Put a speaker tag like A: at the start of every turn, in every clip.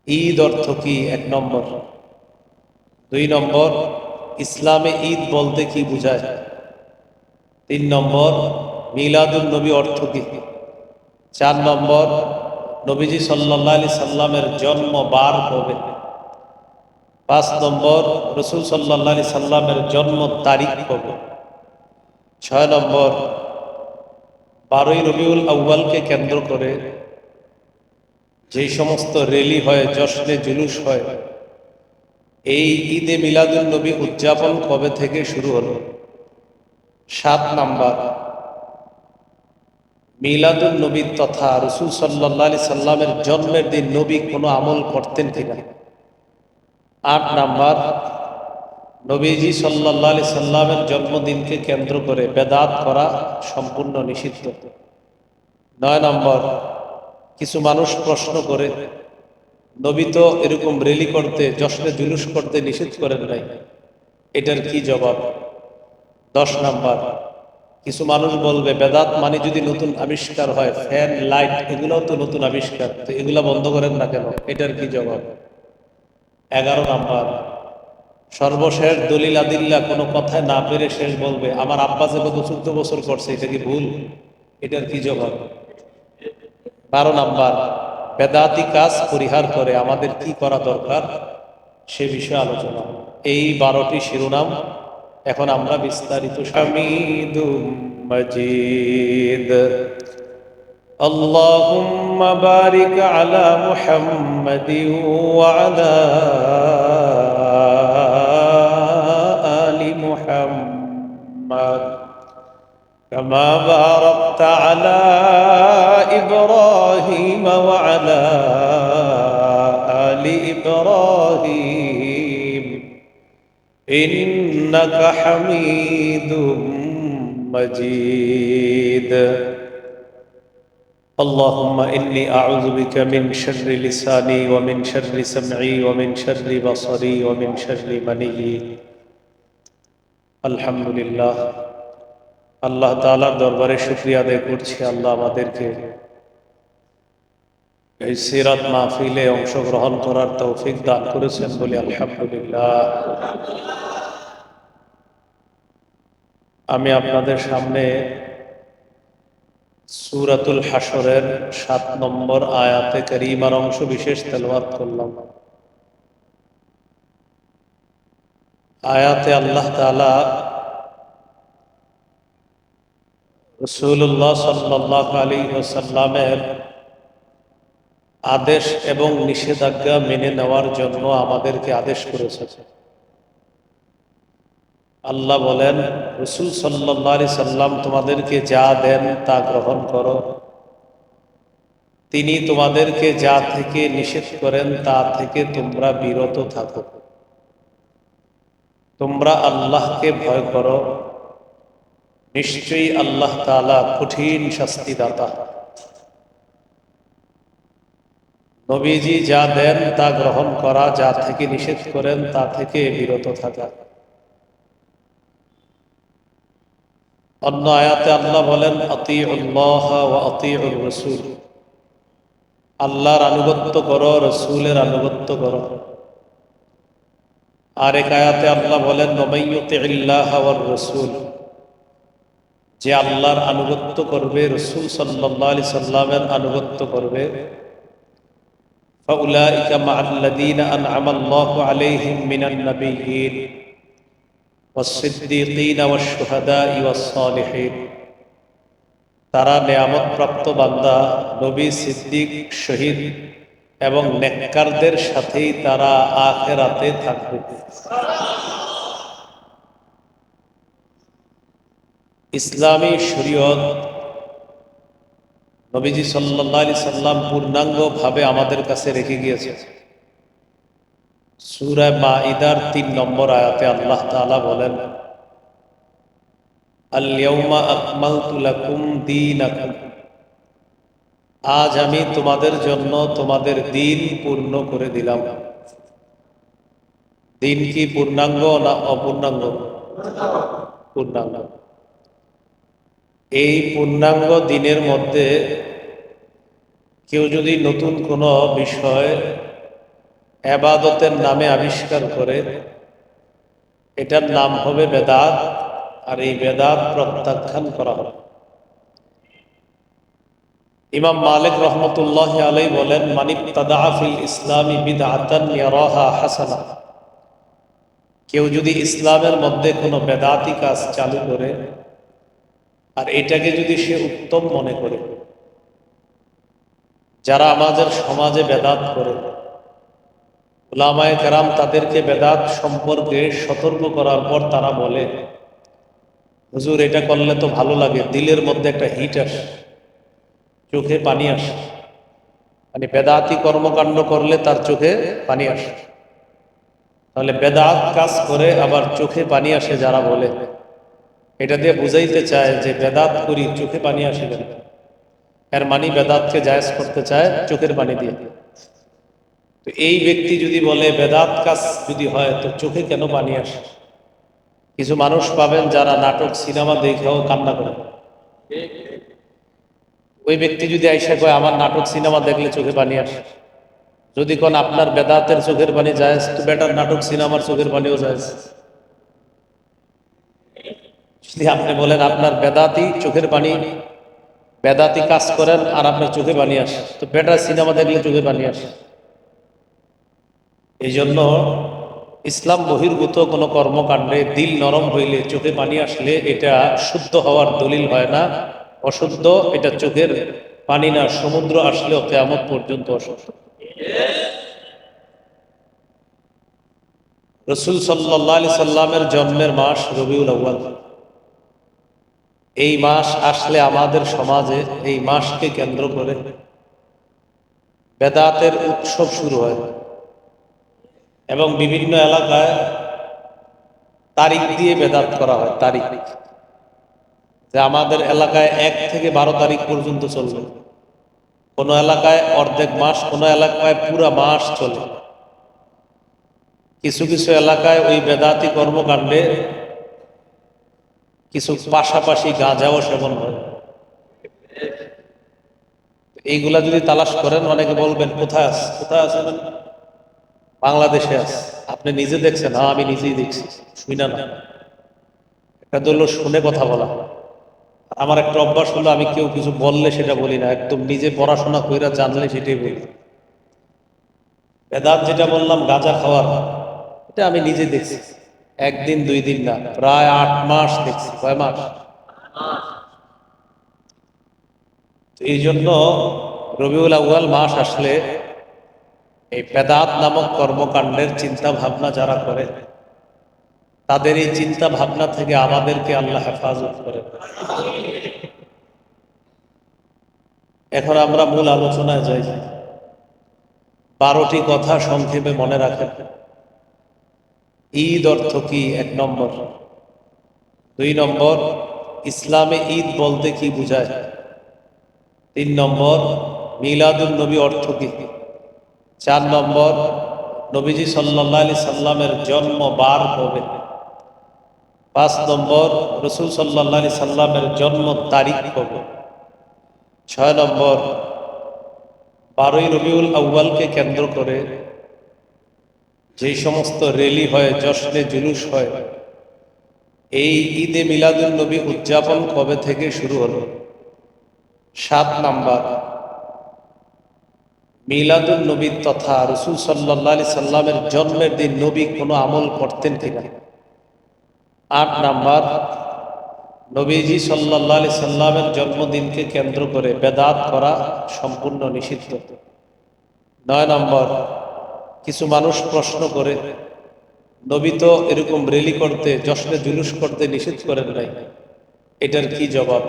A: ঈদ অর্থ কি? 1 নম্বর। 2 নম্বর, ইসলামে ঈদ বলতে কি বোঝায়? 3 নম্বর, মিলাদুন নবী অর্থ কি? 4 নম্বর, নবীজি সাল্লাল্লাহু আলাইহি সাল্লামের জন্ম বার কবে? 5 নম্বর, রাসূল সাল্লাল্লাহু আলাইহি সাল্লামের জন্ম তারিখ কবে? 6 নম্বর, 12ই রবিউল আউয়ালকে কেন্দ্র করে যেই সমস্ত র্যালি হয়, জশ্নে জুলুস হয়, এই ঈদে মিলাদুন নবী উদযাপন কবে থেকে শুরু হলো? 7 নাম্বার, মিলাদুন নবী তথা রাসূল সাল্লাল্লাহু আলাইহি সাল্লামের জন্মের দিন নবী কোনো আমল করতেন কিনা? 8 নাম্বার, নবীজি সাল্লাল্লাহু আলাইহি সাল্লামের জন্মদিনকে কেন্দ্র করে বেদাত করা সম্পূর্ণ নিষিদ্ধ। 9 নম্বর, কিছু মানুষ প্রশ্ন করে নবী তো এরকম র্যালি করতে, জশ্নে জুলুস করতে নিষেধ করেন নাই, এটার কি জবাব? 10 নাম্বার, কিছু মানুষ বলবে বেদাত মানে যদি নতুন আবিষ্কার হয়, ফ্যান, লাইট, এগুলোও তো নতুন আবিষ্কার, তো এগুলা বন্ধ করেন না কেন, এটার কি জবাব? 11 নাম্বার, সর্বশেষ দলিল আদিল্লা কোনো কথায় না পেরে শেষ বলবে আমার আব্বা যে গত 14 বছর করছে, এটা কি ভুল, এটার কি জবাব? 12 নাম্বার, বেদাতি কাজ পরিহার করে আমাদের কি করা দরকার, সে বিষয়ে আলোচনা। এই 12টি শিরোনাম। এখন আমরা বিস্তারিত। হামিদুম মাজিদ। আল্লাহুম্মা বারিক আলা মুহাম্মাদিন ওয়া আলা আলি মুহাম্মাদ কামা বারাকতা আলা ইব্রাহিম ওয়া আলা আলি ইব্রাহিম ইন্নাকা হামিদুম মাজিদ। اللهم إني أعوذ بك من شر لساني ومن شر سمعي ومن شر بصري ومن شر مني। আলহামদুলিল্লাহ, আল্লাহ তাআলার দরবারে শুকরিয়া আদায় করছি, আল্লাহ আমাদেরকে এই সিরাত মাহফিলে অংশগ্রহণ করার তৌফিক দান করেছেন বলে আলহামদুলিল্লাহ। আমি আপনাদের সামনে সূরাতুল হাশরের 7 নম্বর আয়াতে কারীমার অংশ বিশেষ তেলাওয়াত করলাম। আয়াতে আল্লাহ তাআলা রাসূলুল্লাহ সাল্লাল্লাহু আলাইহি ওয়াসাল্লামের আদেশ এবং নিষেধাজ্ঞা মেনে নেওয়ার জন্য আমাদেরকে আদেশ করেছেন। আল্লাহ বলেন, রাসূল সাল্লাল্লাহু আলাইহি সাল্লাম তোমাদেরকে যা দেন তা গ্রহণ করো, তিনি তোমাদেরকে যা থেকে নিষেধ করেন তা থেকে তোমরা বিরত থাকো। তোমরা আল্লাহকে ভয় করো, নিশ্চয়ই আল্লাহ তাআলা কঠিন শাস্তিদাতা। নবীজি যা দেন তা গ্রহণ করা, যা থেকে নিষেধ করেন তা থেকে বিরত থাকা। অন্য আয়াতে আল্লাহ বলেন, আতিউল্লাহ ওয়া আতিউর রাসূল, আল্লাহর আনুগত্য করো, রাসূলের আনুগত্য করো। আর এক আয়াতে আল্লাহ বলেন, ওমাইয়ুতিল্লাহ ওয়ার রাসূল, যে আল্লাহর আনুগত্য করবে, রাসূল সাল্লাল্লাহু আলাইহি সাল্লামের আনুগত্য করবে, ফাউলাইকা মাআল্লাযীনা আনআমা আল্লাহু আলাইহিম মিনান নাবিয়্যিন ওয়াস-সিদ্দীকীনা ওয়াশ-শুহাদা'i ওয়াস-সালিহিন, তারা নেয়ামতপ্রাপ্ত বান্দা, নবী, সিদ্দিক, শহীদ এবং নেককারদের সাথেই তারা আখিরাতে থাকবে। ইসলামী শরীয়ত নবীজি সাল্লাল্লাহু আলাইহি সাল্লাম পূর্ণাঙ্গভাবে আমাদের কাছে রেখে গিয়েছে। সূরা মাঈদার 3 নম্বর আয়াতে আল্লাহ তাআলা বলেন, আল ইয়াউমা আকমালতু লাকুম দীনাকুম, আজ আমি তোমাদের জন্য তোমাদের দিন পূর্ণ করে দিলাম। দিন কি পূর্ণাঙ্গ না অপূর্ণাঙ্গ? পূর্ণাঙ্গ। এই পূর্ণাঙ্গ দিনের মধ্যে কেউ যদি নতুন কোনো বিষয় ইবাদতের নামে আবিষ্কার করে, এটার নাম হবে বেদাত। আর এই বেদাত প্রত্যাখ্যান করা হবে। ইমাম মালিক রহমতুল্লাহ আলাইহি বলেন, মান ইবতাদা ফিল ইসলামি বিদআতান ইয়ারাহা হাসানা, কেউ যদি ইসলামের মধ্যে কোনো বেদাতি কাজ চালু করে আর এটাকে যদি সে উত্তম মনে করে, যারা আমাদের সমাজে বেদাত করে, উলামায়ে কেরাম তাদেরকে বেদাত সম্পর্কে সতর্ক করার পর তারা বলে, হুজুর এটা করলে তো ভালো লাগে, দিলের মধ্যে একটা হিট আসে, চোখে পানি আসে, মানে বেদাতি কর্মকাণ্ড করলে তার চোখে পানি আসে। তাহলে বেদাত কাজ করে আবার চোখে পানি আসে যারা বলে, এটা দিয়ে বুঝাইতে চায় যে বেদাত করি চোখে পানি আসে কেন? এর মানে বেদাতকে জায়েজ করতে চায় চোখের পানি দিয়ে। তো এই ব্যক্তি যদি বলে বেদাত কাজ যদি হয় তো চোখে কেন পানি আসে? কিছু মানুষ পাবেন যারা নাটক সিনেমা দেখেও কান্না করে। ওই ব্যক্তি যদি আইসা কয় আমার নাটক সিনেমা দেখলে চোখে পানি আসে, যদি কোন আপনার বেদাতের চোখের পানি জায়েজ, তো বেটার নাটক সিনেমার চোখের পানিও জায়েজ। যদি আপনি বলেন আপনার বেদাতি চোখের পানি, বেদাতি কাজ করেন আর আপনার চোখে পানি আসে, তো বেটার সিনেমা দেখলে চোখে পানি আসে। এই জন্য ইসলাম বহির্ভূত কোনো কর্মকাণ্ডে দিল নরম হইলে চোখে পানি আসলে এটা শুদ্ধ হওয়ার দলিল হয় না, অশুদ্ধ। এটা চোখের পানি না, সমুদ্র আসলেও কিয়ামত পর্যন্ত অশুদ্ধ। রাসূল সাল্লাল্লাহু আলাইহি সাল্লামের জন্মের মাস রবিউল আউয়াল। এই মাস আসলে আমাদের সমাজে এই মাসকে কেন্দ্র করে বেদাতের উৎসব শুরু হয় এবং বিভিন্ন এলাকায় তারিখ দিয়ে বেদাত করা হয়। তারিখ যে আমাদের এলাকায় 1 থেকে 12 তারিখ পর্যন্ত চলবে, কোনো এলাকায় অর্ধেক মাস, কোনো এলাকায় পুরা মাস চলে। কিছু কিছু এলাকায় ওই বেদাতি কর্মকাণ্ডে কিছু পাশাপাশি গাঁজাও সেবন হয়। এইগুলা যদি তালাশ করেন, অনেকে বলবেন কোথায় আছে, কোথায় আছে মানে বাংলাদেশে আছে। আপনি নিজে দেখছেন? হ্যাঁ আমি নিজেই দেখছি, শুই না। একটা তো হলো শুনে কথা বলা। আমার একটা অভ্যাস হলো, আমি কেউ কিছু বললে সেটা বলি না, একদম নিজে পড়াশোনা কইরা জানলে সেটাই বলি। বেদাত যেটা বললাম গাঁজা খাওয়ার, এটা আমি নিজে দেখছি, 1 দিন 2 দিন না, প্রায় 8 মাস দেখছি। কয় মাস? এই জন্য রবিউল আউয়াল মাস আসলে এই বেদাত নামক কর্মকাণ্ডের চিন্তা ভাবনা যারা করে, তাদের এই চিন্তা ভাবনা থেকে আমাদেরকে আল্লাহ হেফাজত করে। এখন আমরা মূল আলোচনায় যাই। 12টি কথা সংক্ষেপে মনে রাখেন। ঈদ অর্থ কি? 1 নম্বর। 2 নম্বর, ইসলামে ঈদ বলতে কি বোঝায়? 3 নম্বর, মিলাদুন নবী অর্থ কি? 4 নম্বর, নবীজি সাল্লাল্লাহু আলাইহি সাল্লামের জন্ম বার কবে? 5 নম্বর, রাসূল সাল্লাল্লাহু আলাইহি সাল্লামের জন্ম তারিখ কবে? 6 নম্বর, 12ই রবিউল আউয়ালকে কেন্দ্র করে যে সমস্ত র্যালি হয়, জশ্নে জুলুস হয়, এই ঈদে মিলাদুন নবী উদযাপন কবে থেকে শুরু হলো? 7 নম্বর, মিলাদুন নবী তথা রাসূল সাল্লাল্লাহু আলাইহি সাল্লামের জন্মের দিন নবী কোনো আমল করতেন কিনা? 8 নম্বর, নবীজি সাল্লাল্লাহু আলাইহি সাল্লামের জন্মদিনকে কেন্দ্র করে বেদাত করা সম্পূর্ণ নিষিদ্ধ। 9 নম্বর, কিছু মানুষ প্রশ্ন করে, নবী তো এরকম র্যালি করতে, জশ্নে জুলুস করতে নিষেধ করেন নাই, এটার কি জবাব?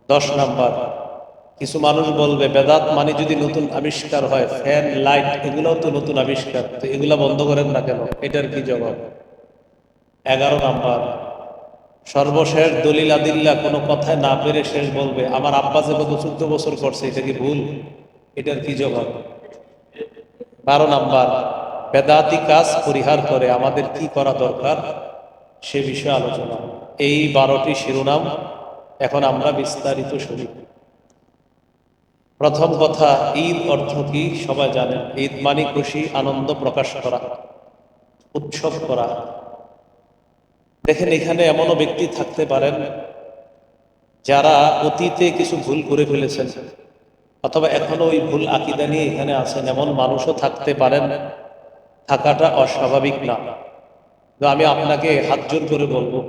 A: 10 নম্বর, কিছু মানুষ বলবে বেদাত মানে যদি নতুন আবিষ্কার হয়, ফ্যান, লাইট, এগুলোও তো নতুন আবিষ্কার, তো এগুলা বন্ধ করেন না কেন, এটার কি জবাব? 11 নম্বর, সর্বশেষ দলিল আদিল্লা কোনো কথায় না পেরে শেষ বলবে আমার আব্বা যে গত 14 বছর করছে, এটা কি ভুল, এটার কি জবাব? 12 নম্বর, বেদাতি কাজ পরিহার করে আমাদের কি করা দরকার সে বিষয়ে আলোচনা। এই 12টি শিরোনাম এখন আমরা বিস্তারিত শুনি। প্রথম কথা, ঈদ অর্থ কি সবাই জানেন। ঈদ মানে খুশি, আনন্দ প্রকাশ করা, উৎসব করা। দেখেন, এখানে এমনও ব্যক্তি থাকতে পারেন যারা অতীতে কিছু ভুল করে ফেলেছেন, অথবা এখনো ওই ভুল আকীদা নিয়ে এখানে আছেন। এমন মানুষও থাকতে পারেন, থাকাটা অস্বাভাবিক না। তো আমি আপনাকে হাত জোর করে বলবো,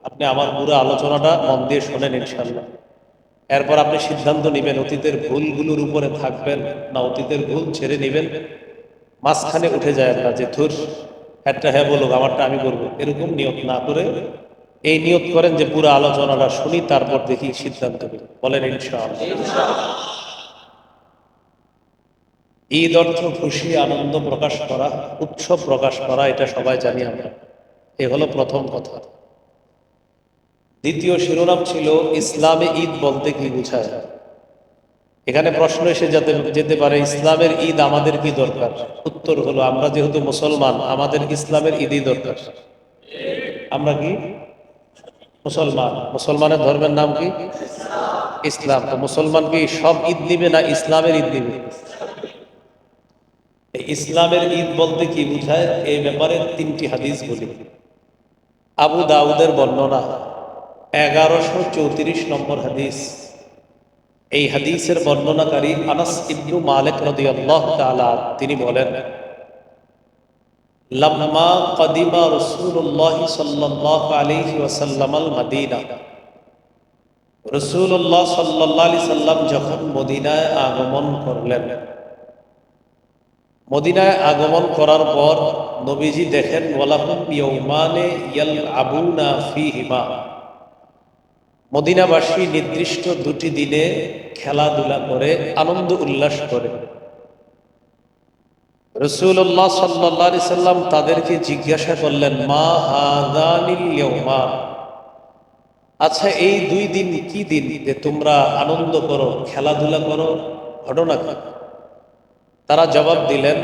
A: আপনি আমার পুরো আলোচনাটা মন দিয়ে শোনেন ইনশাল্লাহ। এরপর আপনি সিদ্ধান্ত নেবেন অতীতের ভুলগুলোর উপরে থাকবেন না অতীতের ভুল ছেড়ে নেবেন। মাঝখানে উঠে যায় না যে ধুর, একটা হ্যাঁ বলুক, আমারটা আমি করবো, এরকম নিয়ত না করে এই নিয়ত করেন যে পুরো আলোচনাটা শুনি, তারপর দেখি সিদ্ধান্ত নেব। বলেন ইনশাআল্লাহ। ঈদ অর্থ খুশি, আনন্দ প্রকাশ করা, উৎসব প্রকাশ করা, এটা সবাই জানি আমরা। এ হলো প্রথম কথা। দ্বিতীয় শিরোনাম ছিল ইসলামে ঈদ বলতে কি বোঝায়। এখানে প্রশ্ন এসে যেতে পারে, ইসলামের ঈদ আমাদের কি দরকার? উত্তর হলো, আমরা যেহেতু মুসলমান, আমাদের ইসলামের ঈদই দরকার। আমরা কি মুসলমান? মুসলমানের ধর্মের নাম কি? ইসলাম। তো মুসলমান কি সব ঈদ নিবে না ইসলামের ঈদ নিবে? ইসলামের ঈদ বলতে কি বোঝায়, এই ব্যাপারে তিনটি হাদিস বলি। আবু দাউদের বর্ণনা 1134 নম্বর হাদিস। এই হাদিসের বর্ণনাকারী আনাস ইবনু মালিক রাদিয়াল্লাহু তাআলা, তিনি বলেন, লাম্মা কদিমা রাসূলুল্লাহ সাল্লাল্লাহু আলাইহি ওয়াসাল্লাম আল মদিনা, রাসূলুল্লাহ সাল্লাল্লাহু আলাইহি সাল্লাম যখন মদিনায় আগমন করলেন, মদিনায় আগমন করার পর নবীজি দেখেন, ওয়ালাহুম ইয়াউমানে ইয়ালআবুনা ফীহিমা, মদিনাবাসী নির্দিষ্ট দুটি দিনে খেলাধুলা করে, আনন্দ উল্লাস করে। রাসূলুল্লাহ সাল্লাল্লাহু আলাইহি সাল্লাম তাদেরকে জিজ্ঞাসা করলেন, মা হাযানিল ইয়াউমা, আচ্ছা এই দুই দিন কি দিন যে তোমরা আনন্দ করো, খেলাধুলা করো, ঘটনা কি? তারা জবাব দিলেন,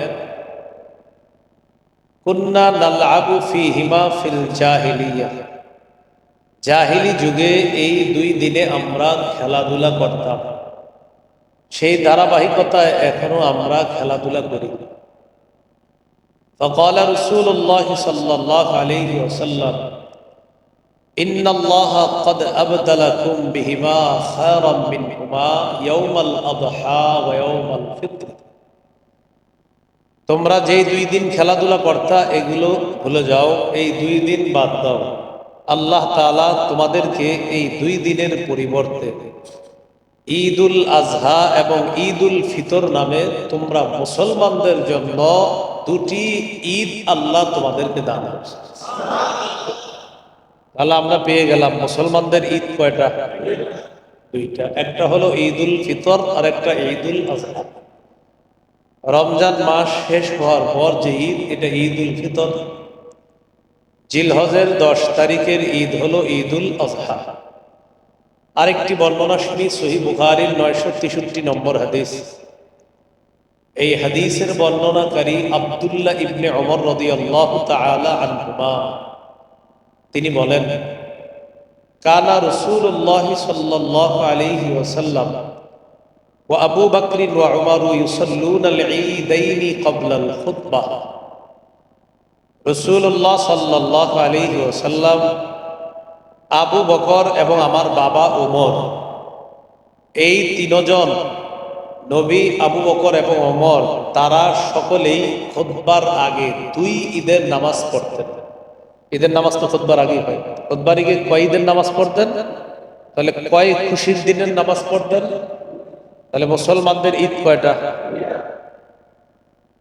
A: কুন্না নালআবু ফীহিমা ফিল জাহিলিয়া, জাহিলি যুগে এই দুই দিনে আমরা খেলাধুলা করতাম, সেই ধারাবাহিকতায় এখনো আমরা খেলাধুলা করি। فقال رسول الله صلى الله عليه وسلم إن الله قد أبدلكم بهما خيرا منهما يوم الأضحى ويوم الفطر, তোমরা যেই দুই দিন খেলাধুলা করতা এগুলো ভুলে যাও, এই দুই দিন বাদ দাও। আল্লাহ তাআলা তোমাদেরকে এই দুই দিনের পরিবর্তে ঈদুল আজহা এবং ঈদুল ফিতর নামে তোমরা মুসলমানদের জন্য দুটি ঈদ আল্লাহ তোমাদেরকে দান করেছে। তাহলে আমরা পেয়ে গেলাম মুসলমানদের ঈদ কয়টা? দুইটা। একটা হলো ঈদুল ফিতর আর একটা ঈদুল আজহা। রমজান মাস শেষ হওয়ার পর যে ঈদ, এটা ঈদুল ফিতর। জিলহজের 10 তারিখের ঈদ হলো ঈদুল আজহা। আরেকটি বর্ণনা শুনি, সহিহ বুখারীর 963 নম্বর হাদিস। এই হাদিসের বর্ণনাকারী আব্দুল্লাহ ইবনে ওমর রাদিয়াল্লাহু তাআলা আনহুমা, তিনি বলেন, কানা রাসূলুল্লাহ সাল্লাল্লাহু আলাইহি ওয়াসাল্লাম ওয়া আবু বকর ওয়া উমর ইউসাল্লুনা আল ঈদাইনি ক্বাবলা আল খুতবাহ, রাসূলুল্লাহ সাল্লাল্লাহু আলাইহি ওয়াসাল্লাম, আবু বকর এবং আমার বাবা ওমর, এই তিনজন নবী, আবু বকর এবং ওমর, তারা সকলেই খুতবার আগে দুই ঈদের নামাজ পড়তেন। ঈদের নামাজ তো খুতবার আগেই হয়। খুতবার আগে কয় ঈদের নামাজ পড়তেন? তাহলে কয় খুশির দিনের নামাজ পড়তেন? তাহলে মুসলমানদের ঈদ কয়টা?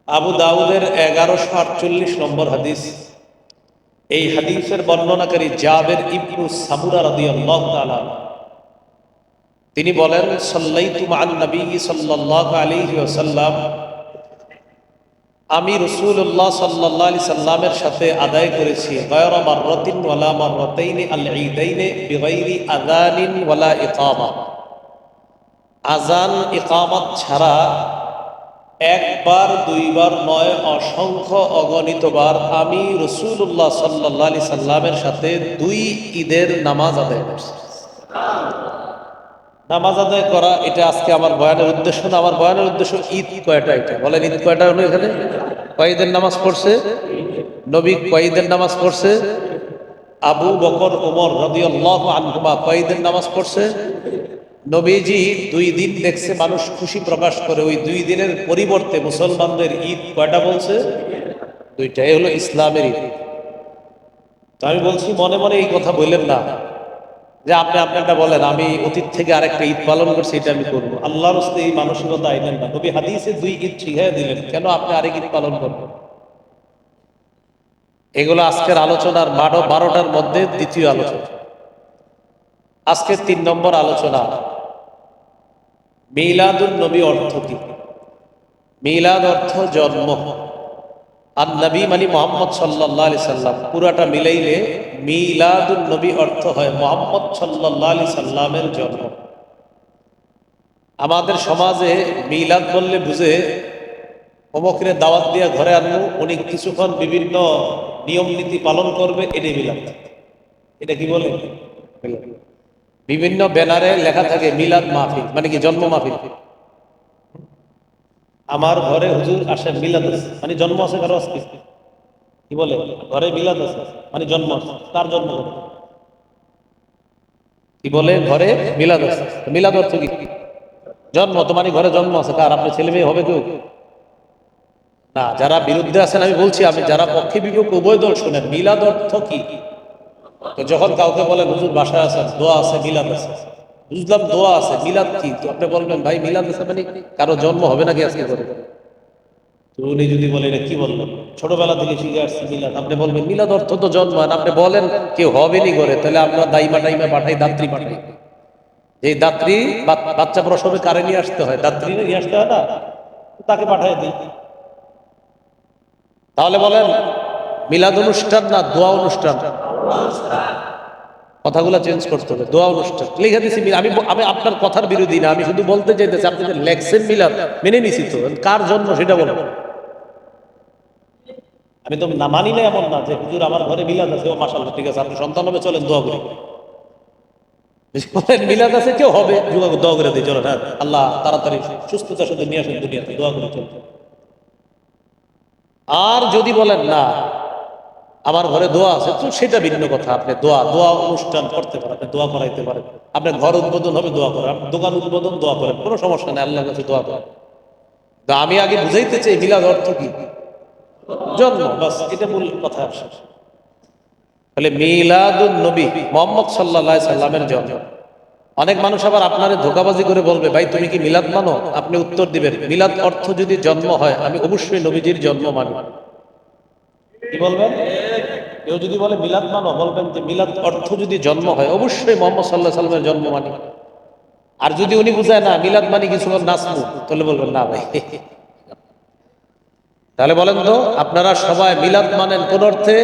A: আবু দাউদের 1148 নম্বর হাদিস। এই হাদিসের বর্ণনাকারী জাবের ইবনু সামুরা রাদিয়াল্লাহু তাআলা, তিনি বলেন, সাল্লাইতু মা'আন নবী সাল্লাল্লাহু আলাইহি ওয়াসাল্লাম, আমি রাসূলুল্লাহ সাল্লাল্লাহু আলাইহি সাল্লামের সাথে আদায় করেছি গায়রা মাররাতিন ওয়ালা মাররাতাইনি আল ঈদাইনি বিগাইরি আযানিন ওয়ালা ইকামা, আযান ইকামত ছাড়া একবার দুইবার নয়, অসংখ্য অগণিতবার আমি রাসূলুল্লাহ সাল্লাল্লাহু আলাইহি সাল্লামের সাথে দুই ঈদের নামাজ আদায় করেছি। নামাজ আদায় করা এটা আজকে আমার বয়ানের উদ্দেশ্য না। আমার বয়ানের উদ্দেশ্য ঈদ কয়টা, এটা বলেন ঈদ কয়টা হলো এখানে? কয়েকদিন নামাজ পড়ছে নবী? কয়েকদিন নামাজ পড়ছে আবু বকর ওমর রাদিয়াল্লাহু আনহুমা? কয়েকদিন নামাজ পড়ছে নবীজি? 2 দিন দেখছে মানুষ খুশি প্রকাশ করে, ওই 2 দিনের পরিবর্তে মুসলমানদের ঈদ কয়টা বলছে? 2টা। এই হলো ইসলামের ঈদ। তো আমি বলছি মনে মনে এই কথা বললেন না যে আপনি আপনারটা বলেন, আমি অতীত থেকে আরেকটা ঈদ পালন করছি, এটা আমি করবো। আল্লাহর রাস্তায় এই মানসিকতা আইলেন না। নবী হাদিসে 2 ঈদ শিখাইয়া দিলেন, কেন আপনি আরেক ঈদ পালন করবেন? এগুলো আজকের আলোচনার 12টার মধ্যে দ্বিতীয় আলোচনা। আজকের 3 নম্বর আলোচনা, মিলাদুন নবী অর্থ কি? মিলাদ অর্থ জন্ম, আর নবী মানে মোহাম্মদ সাল্লাল্লাহু আলাইহি সাল্লাম। পুরাটা মিলাইলে মিলাদুন নবী অর্থ হয় মোহাম্মদ সাল্লাল্লাহু আলাইহি সাল্লামের জন্ম। আমাদের সমাজে মিলাদ বললে বুঝে অমুকের দাওয়াত দিয়ে ঘরে আনবো, উনি কিছুক্ষণ বিভিন্ন নিয়ম নীতি পালন করবে, এটাই মিলাদ। এটা কি বলে? বিভিন্ন ব্যানারে লেখা থাকে মিলাদ মাহফিল, মানে কি জন্ম মাহফিল। আমার ঘরে হুজুর আসে, মিলাদ আছে মানে জন্ম আছে কারো আজকে। কি বলে? ঘরে মিলাদ আছে মানে জন্ম আছে। কার জন্ম? কি বলে? ঘরে মিলাদ আছে। মিলাদ অর্থ কি? জন্ম। তো মানে ঘরে জন্ম আছে কার? আপনি ছেলে মেয়ে হবে কেউ না। যারা বিরুদ্ধে আছেন আমি বলছি, আমি যারা পক্ষে বিপক্ষে উভয় দল শুনেন, মিলাদ অর্থ কি? তো যখন কাউকে বলেন হুজুর বাসায় আছেন, দোয়া আছে, মিলাদ আছে, বুঝলাম দোয়া আছে, মিলাদ কি? তো আপনি বলবেন ভাই মিলাদ আছে মানে কারো জন্ম হবে নাকি আজকে করে? তো উনি যদি বলেন এটা কি বললেন, ছোটবেলা থেকে শিখে আসছে মিলাদ, আপনি বলবেন মিলাদ অর্থ তো জন্ম। আর আপনি বলেন কেউ হবেনি করে, তাহলে আমরা দাইমা টাইমা পাঠাই, দাত্রী পাঠাই। এই দাত্রী বাচ্চা প্রসবে কারে নিয়ে আসতে হয়? দাত্রী নিয়ে আসতে হয় না? তাকে পাঠাই দিই। তাহলে বলেন মিলাদ অনুষ্ঠান না দোয়া অনুষ্ঠান? কথাগুলো চেঞ্জ করতে হবে। দোয়া অনুষ্ঠান লিখে দিছি। আমি আমি আপনার কথার বিরোধী না, আমি শুধু বলতে চাইতেছি আপনি যে লেখছেন মিলাদ মেনে নিছি, তো কার জন্ম সেটা বলেন। আমি তো না মানি না এমন না যে হুজুর আমার ঘরে মিলাদ আছে, ও মাশাআল্লাহ ঠিক আছে, আপনি সন্তান হবে চলেন দোয়া করি। বলেন মিলাদ আছে কেউ হবে, দোয়া করে দিই চলেন, হ্যাঁ আল্লাহ তাড়াতাড়ি সুস্থতা শুধু নিয়ে আসেন দুনিয়াতে, দোয়া করে চলতে। আর যদি বলেন না আমার ঘরে দোয়া আছে, তো সেটা ভিন্ন কথা। আপনি দোয়া দোয়া অনুষ্ঠান করতে পারেন, আপনি দোয়া করাইতে পারেন। আপনার ঘর উদ্বোধন হবে, দোয়া করেন। আপনার দোকান উদ্বোধন, দোয়া করেন, কোনো সমস্যা নেই, আল্লাহর কাছে দোয়া করেন। তো আমি আগে বুঝাইতে চাই মিলাদ অর্থ কি? জন্ম, বাস, এটা মূল কথা আসে। তাহলে মিলাদুন নবী মুহাম্মদ সাল্লাল্লাহু আলাইহি সাল্লামের জন্ম। অনেক মানুষ আবার আপনারে ধোঁকাবাজি করে বলবে ভাই তুমি কি মিলাদ মানো? আপনি উত্তর দিবেন মিলাদ অর্থ যদি জন্ম হয়, আমি অবশ্যই নবীজির জন্ম মানি। কি বলবেন? কেউ যদি বলে মিলাদ মানো, বলবেন যে মিলাদ অর্থ যদি জন্ম হয়, অবশ্যই মোহাম্মদ সাল্লাল্লাহু আলাইহি সাল্লামের জন্ম মানি। আর যদি উনি বুঝায় না মিলাদ মানি কিছু নাচবো, তাহলে বলবেন না ভাই। তাহলে বলেন তো আপনারা সবাই মিলাদ মানেন কোন অর্থে?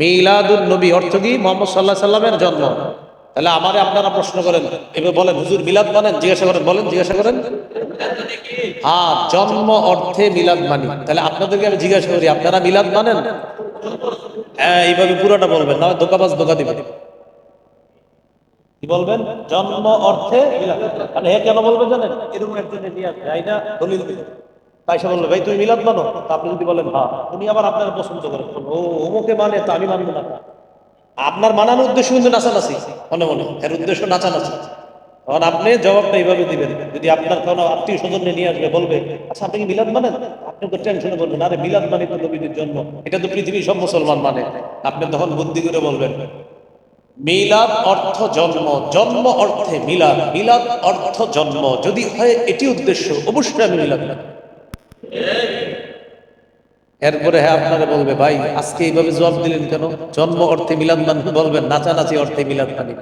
A: মিলাদুন নবী অর্থ কি? মোহাম্মদ সাল্লাল্লাহু আলাইহি সাল্লামের জন্ম। তাহলে আমারে আপনারা প্রশ্ন করেন, এবার বলেন হুজুর মিলাদ মানেন? জিজ্ঞাসা করেন, বলেন, জিজ্ঞাসা করেন। হ্যাঁ, জন্ম অর্থে মিলাদ মানি। তাহলে আপনাদেরকে আমি জিজ্ঞাসা করি, আপনারা মিলাদ মানেন? হ্যাঁ, এইভাবে পুরোটা বলবেন, না ধোকাবাজ ধোকা দিবেন। কি বলবেন? জন্ম অর্থে মিলাদ। মানে হে কেন বলবেন জানেন? এরকম একজন নিয়ে আসবে আইনা দলিল দিবে, তাইসা বলবে ভাই তুমি মিলাদ মানো? তা আপনি যদি বলেন হ্যাঁ, উনি আবার আপনার পছন্দ করেন, ও অমুকে মানে তা আমি মানবো না। আপনার মানানোর উদ্দেশ্য কিন্তু নাচানাচি, মনে মনে এর উদ্দেশ্য নাচানাচি। তখন আপনি জবাবটা এইভাবে দিবেন। যদি আপনার কোনো আত্মীয় স্বজন নিয়ে আসবে, বলবে আচ্ছা আপনি কি মিলাদ মানেন? আপনি তো টেনশনে বলবেন আরে মিলাদ মানে তো নবীর জন্ম, এটা তো পৃথিবীর সব মুসলমান মানে। আপনি তখন বুদ্ধি করে বলবেন মিলাদ অর্থ জন্ম, জন্ম অর্থে মিলাদ, মিলাদ অর্থ জন্ম যদি হয় এটি উদ্দেশ্য, অবশ্যই আমি মিলাদ মানি। এরপরে হ্যাঁ আপনারা বলবে ভাই আজকে এইভাবে জবাব দিলেন কেন? জন্ম অর্থে মিলাদ মানি, বলবেন নাচানাচি অর্থে মিলাদ মানি।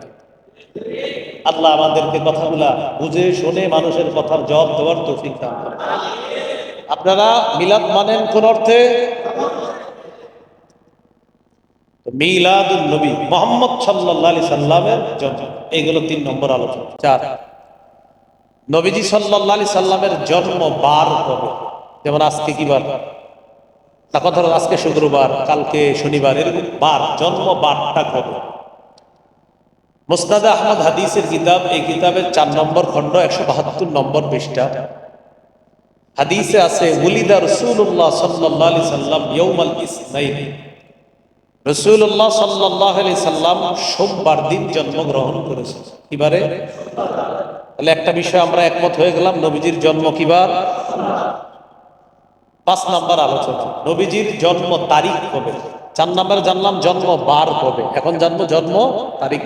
A: আল্লাহ আমাদেরকে কথাগুলা বুঝে শুনে মানুষের কথার জবাব দেওয়ার তৌফিক দান করেন। আপনারা মিলাদ মানেন কোন অর্থে? মিলাদুন নবী মুহাম্মদ সাল্লাল্লাহু আলাইহি সাল্লামের জন্ম। এইগুলো 3 নম্বর আলোচনা। 4, নবীজি সাল্লাল্লাহু আলাইহি সাল্লামের জন্ম বার কবে? যেমন আজকে কি বার? না কথা হলো আজকে শুক্রবার, কালকে শনিবার, এরকম বার, জন্ম বারটা কবে? মুসনাদে আহমদ হাদিসের কিতাব, এই কিতাবের 4 নম্বর খণ্ড 172 নম্বর পৃষ্ঠা হাদিসে আছে ওয়ালিদা রাসূলুল্লাহ সাল্লাল্লাহু আলাইহি সাল্লাম ইয়াউমাল ইসনাইন। রাসূলুল্লাহ সাল্লাল্লাহু আলাইহি সাল্লাম সোমবার দিন জন্মগ্রহণ করেছেন। কিবারে? তাহলে একটা বিষয় আমরা একমত হয়ে গেলাম, নবীজির জন্ম কিবার? 5 নাম্বার আলোচনা, নবীজির জন্ম তারিখ কবে। 4 নাম্বার জানলাম জন্ম বার কবে, এখন জানবো জন্ম তারিখ।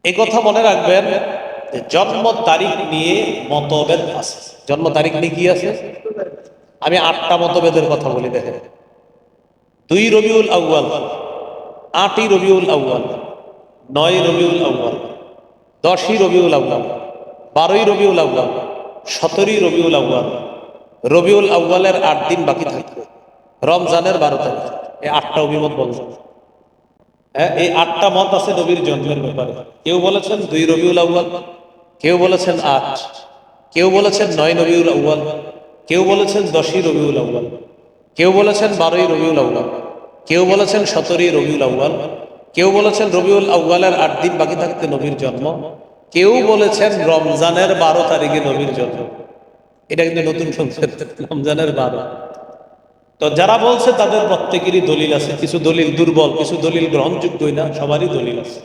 A: এই কথা মনে রাখবেন যে জন্ম তারিখ নিয়ে মতভেদ আছে। জন্ম তারিখ নিয়ে কি আছে? আমি 8টা মতভেদের কথা বলি। দেখেন, 2 রবিউল আউয়াল, 8ই রবিউল আউয়াল, 9ই রবিউল আউয়াল, 10ই রবিউল আউয়াল, 12ই রবিউল আউয়াল, 17ই রবিউল আউয়াল। রবিউল আউয়ালের 8 দিন বাকি থাকবে, রমজানের 12 তারিখ। এই 8টা অভিমত বলছেন। এই 8টা মত আছে নবীর জন্মের ব্যাপারে। কেউ বলেছেন 2 রবিউল আউয়াল, কেউ বলেছেন 8, কেউ বলেছেন 9 রবিউল আউয়াল, কেউ বলেছেন 10ই রবিউল আউয়াল, কেউ বলেছেন 12ই রবিউল আউয়াল, কেউ বলেছেন 17ই রবিউল আউয়াল, কেউ বলেছেন রবিউল আউয়ালের 8 দিন বাকি থাকতে নবীর জন্ম, কেউ বলেছেন রমজানের 12 তারিখে নবীর জন্ম। এটা কিন্তু নতুন সংকেত, রমজানের 12। তো যারা বলছে তাদের প্রত্যেকেরই দলিল আছে, কিছু দলিল দুর্বল, কিছু দলিল গ্রহণযোগ্যই না, সবারই দলিল আছে।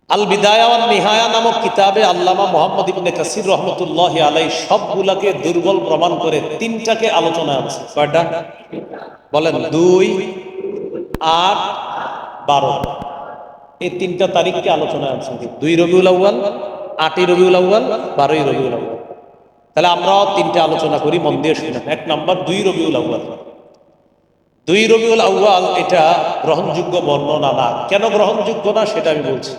A: আল বিদায়া ওয়ান নিহায়া নামক কিতাবে আল্লামা মুহাম্মদ ইবনে কাসির রহমতুল্লাহি আলাইহি সবগুলাকে দুর্বল প্রমাণ করে 3টাকে আলোচনা আছে। কয়টা বলেন? 2, 8, 12। এই 3টা তারিখকে আলোচনা আছে। 2 রবিউল আউয়াল, 8ই রবিউল আউয়াল, 12ই রবিউল আউয়াল। তাহলে আমরাও 3টা আলোচনা করি, মন দিয়ে শুনেন। 1 নাম্বার 2 রবিউল আউয়াল। 2 রবিউল আউয়াল এটা গ্রহণযোগ্য বর্ণনা না। কেন গ্রহণযোগ্য না সেটা আমি বলছি।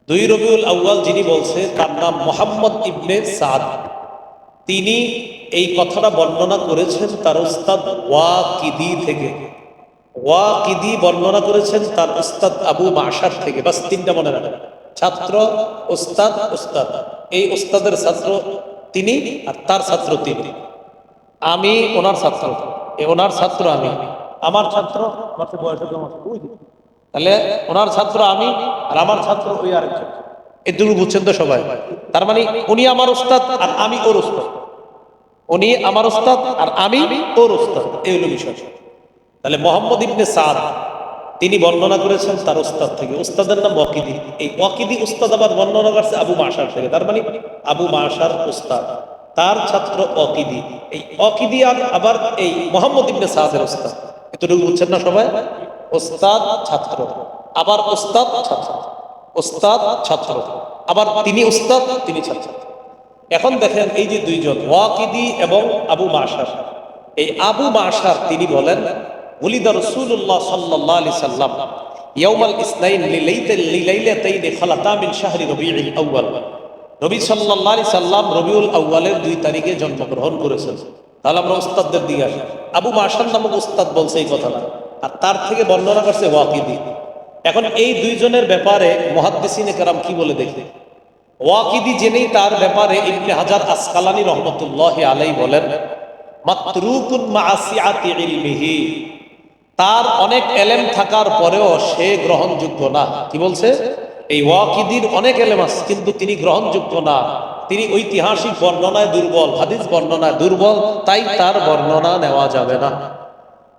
A: 2 রবিউল আউয়াল যিনি বলছে তার নাম মুহাম্মদ ইবনে সাদ। তিনি এই কথাটা বর্ণনা করেছেন তার উস্তাদ ওয়াকিদি থেকে। ওয়াকিদি বর্ণনা করেছেন তার উস্তাদ আবু মাশার থেকে। বাস 3টা মনে রাখেন, ছাত্র, উস্তাদ, উস্তাদ। এই উস্তাদের ছাত্র তিনি, আর তার ছাত্র তিনি। আমি ওনার ছাত্র, ওনার ছাত্র আমি, আমার ছাত্র, আমার বয়স কম আছে, তাহলে ওনার ছাত্র আমি, আর আমার ছাত্র ওই আরেকজন। এটুকু বুঝছেন তো সবাই? তার মানে উনি আমার উস্তাদ আর আমি ওর উস্তাদ, উনি আমার উস্তাদ আর আমি ওর উস্তাদ, এই হলো বিষয়। তাহলে মুহাম্মদ ইবনে সাদ তিনি বর্ণনা করেছেন তার উস্তাদ থেকে। উস্তাদের নাম ওয়াকিদি। এই ওয়াকিদি উস্তাদ আবার বর্ণনা করছে আবু মাশার থেকে। তার মানে আবু মাশার উস্তাদ, তার ছাত্র ওয়াকিদি। এই ওয়াকিদি আবার এই মুহাম্মদ ইবনে সাদের উস্তাদ। এতটুকু বুঝছেন না সবাই? উস্তাদ ছাত্র, আবার উস্তাদ ছাত্র, উস্তাদ ছাত্র, আবার তিনি উস্তাদ তিনি ছাত্র। এখন দেখেন এই যে দুইজন ওয়াকিদি এবং আবু মাশার, এই আবু মাশার তিনি বলেন ওয়ালিদা রাসূলুল্লাহ সাল্লাল্লাহু আলাইহি সাল্লাম ইয়াউমাল ইসনাইন লিলাইলাতাইন খালাতা মিন শাহরি রবিউল আউয়াল। নবী সাল্লাল্লাহু আলাইহি সাল্লাম রবিউল আউয়ালের 2 তারিখে জন্মগ্রহণ করেছেন। তাহলে আমরা উস্তাদদের দিকে আসি। আবু মাশার নামক উস্তাদ বলছে এই কথাটা, আর তার থেকে বর্ণনা করছে ওয়াকিদি। এখন এই দুইজনের ব্যাপারে মুহাদ্দিসিনে কেরাম কি বলে দেখি। ওয়াকিদি জেনেই তার ব্যাপারে ইবনে হাজার আসকালানী রহমতুল্লাহি আলাইহি বলেন মাতরুকুন মাআসিআতি ইলমিহি, তার অনেক এলেম থাকার পরেও সে গ্রহণযোগ্য না। কি বলছে? এই ওয়াকিদির অনেক এলেম আছে কিন্তু তিনি গ্রহণযোগ্য না, তিনি ঐতিহাসিক বর্ণনায় দুর্বল, হাদিস বর্ণনায় দুর্বল, তাই তার বর্ণনা নেওয়া যাবে না।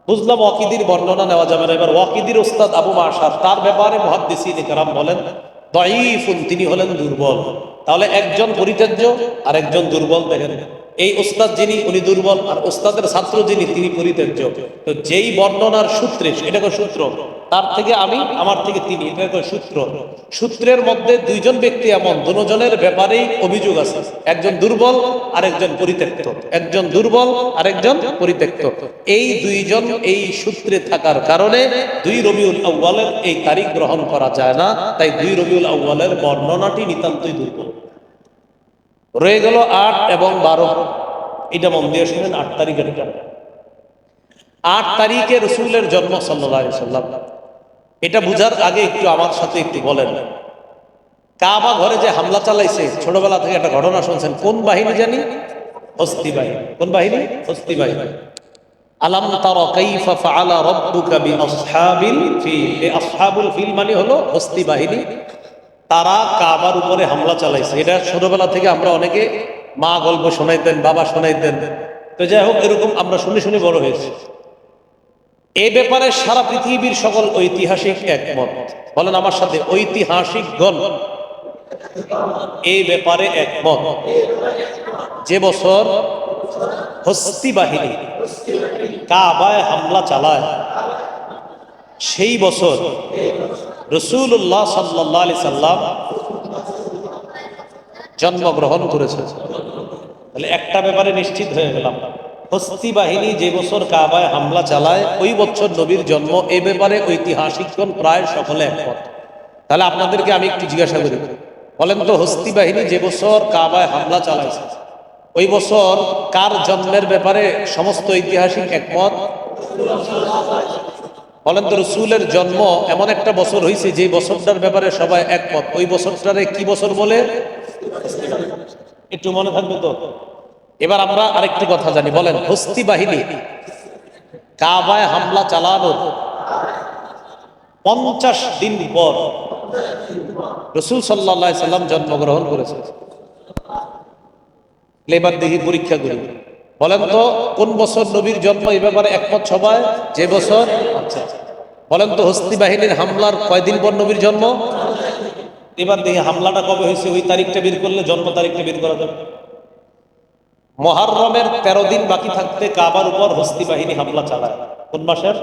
A: বুঝলাম ওয়াকিদির বর্ণনা নেওয়া যাবে না। এবার ওয়াকিদির উস্তাদ আবু মাশার, তার ব্যাপারে মুহাদ্দিসিনে কেরাম বলেন দাঈফুন, তিনি হলেন দুর্বল। তাহলে একজন পরিত্যাজ্য আর একজন দুর্বল। দেখেন এই উস্তাদ যিনি উনি দুর্বল, আর উস্তাদের ছাত্র যিনি তিনি পরিত্যাজ্য। তো যেই বর্ণনার সূত্রে, এটা কয় সূত্র, তার থেকে আমি, আমার থেকে তিনি, এটা কয় সূত্র। সূত্রের মধ্যে দুইজন ব্যক্তি এমন, দুজনের ব্যাপারেই অভিযোগ আছে। একজন দুর্বল আর একজন পরিত্যক্ত, একজন দুর্বল আর একজন পরিত্যক্ত। এই দুইজন এই সূত্রে থাকার কারণে 2 রবিউল আউয়ালের এই তারিখ গ্রহণ করা যায় না। তাই 2 রবিউল আউয়ালের বর্ণনাটি নিতান্তই দুর্বল। রয়ে গেল 8 এবং 12। এটা মন দিয়ে শুনেন। 8 তারিখের, 8 তারিখে রাসূলের জন্ম সাল্লাল্লাহু আলাইহি সাল্লাম। এটা বুঝার আগে একটু আমার সাথে একটু বলেন, কাবা ঘরে যে হামলা চালাইছে, ছোটবেলা থেকে একটা ঘটনা শুনছেন, কোন বাহিনী জানি? হস্তি বাহিনী। কোন বাহিনী? হস্তি বাহিনী। আলাম তারা কাইফা ফাআলা রাব্বুকা বিআসহাবিল ফিল। এই আসহাবুল ফিল মানে হলো হস্তি বাহিনী, তারা কাবার উপরে হামলা চালাইছে। এটা ছোটবেলা থেকে আমরা অনেকে মা গল্প শোনাইতেন, বাবা শোনাইতেন, তো যাই হোক এরকম আমরা শুনে শুনে বড় হয়েছি। এই ব্যাপারে সারা পৃথিবীর সকল ঐতিহাসিক একমত। বলেন আমার সাথে, ঐতিহাসিকগণ এই ব্যাপারে একমত যে বছর হস্তি বাহিনী কাবায় হামলা চালায় সেই বছর রাসূলুল্লাহ সাল্লাল্লাহু আলাইহি সাল্লাম জন্মগ্রহণ করেছে। তাহলে একটা ব্যাপারে নিশ্চিত হয়ে গেলাম, হস্তি বাহিনী যে বছর কাবায় হামলা চালায় ওই বছর নবীর জন্ম। এই ব্যাপারে ঐতিহাসিকগণ প্রায় সকলে একমত। তাহলে আপনাদেরকে আমি একটু জিজ্ঞাসা করি, বলেন তো হস্তি বাহিনী যে বছর কাবায় হামলা চালাইছে ওই বছর কার জন্মের ব্যাপারে সমস্ত ঐতিহাসিক একমত? বলেন তো রসুলের জন্ম এমন একটা বছর হয়েছে যে বছরটার ব্যাপারে সবাই একমত। ওই বছরটারে কি বছর বলে? একটু মনে থাকবে তো। এবার আমরা আরেকটি কথা জানি, বলেন হস্তি বাহিনী কাবায় হামলা চালানোর 50 দিন পর রাসূল সাল্লাল্লাহু আলাইহি সাল্লাম জন্মগ্রহণ করেছে। এবার দেখি পরীক্ষা করি, বলেন তো কোন বছর নবীর জন্ম? এই ব্যাপারে একমত সবাই যে বছর। আচ্ছা বলেন তো হস্তি বাহিনীর হামলার কয়দিন পর নবীর জন্ম? এবার দেখি হামলাটা কবে হয়েছে, ওই তারিখটা বের করলে জন্ম তারিখটা বের করা যাবে। মুহররমের 13 দিন বাকি থাকতে কাবার উপর হস্তি বাহিনী হামলা চালায়। কোন মাসের?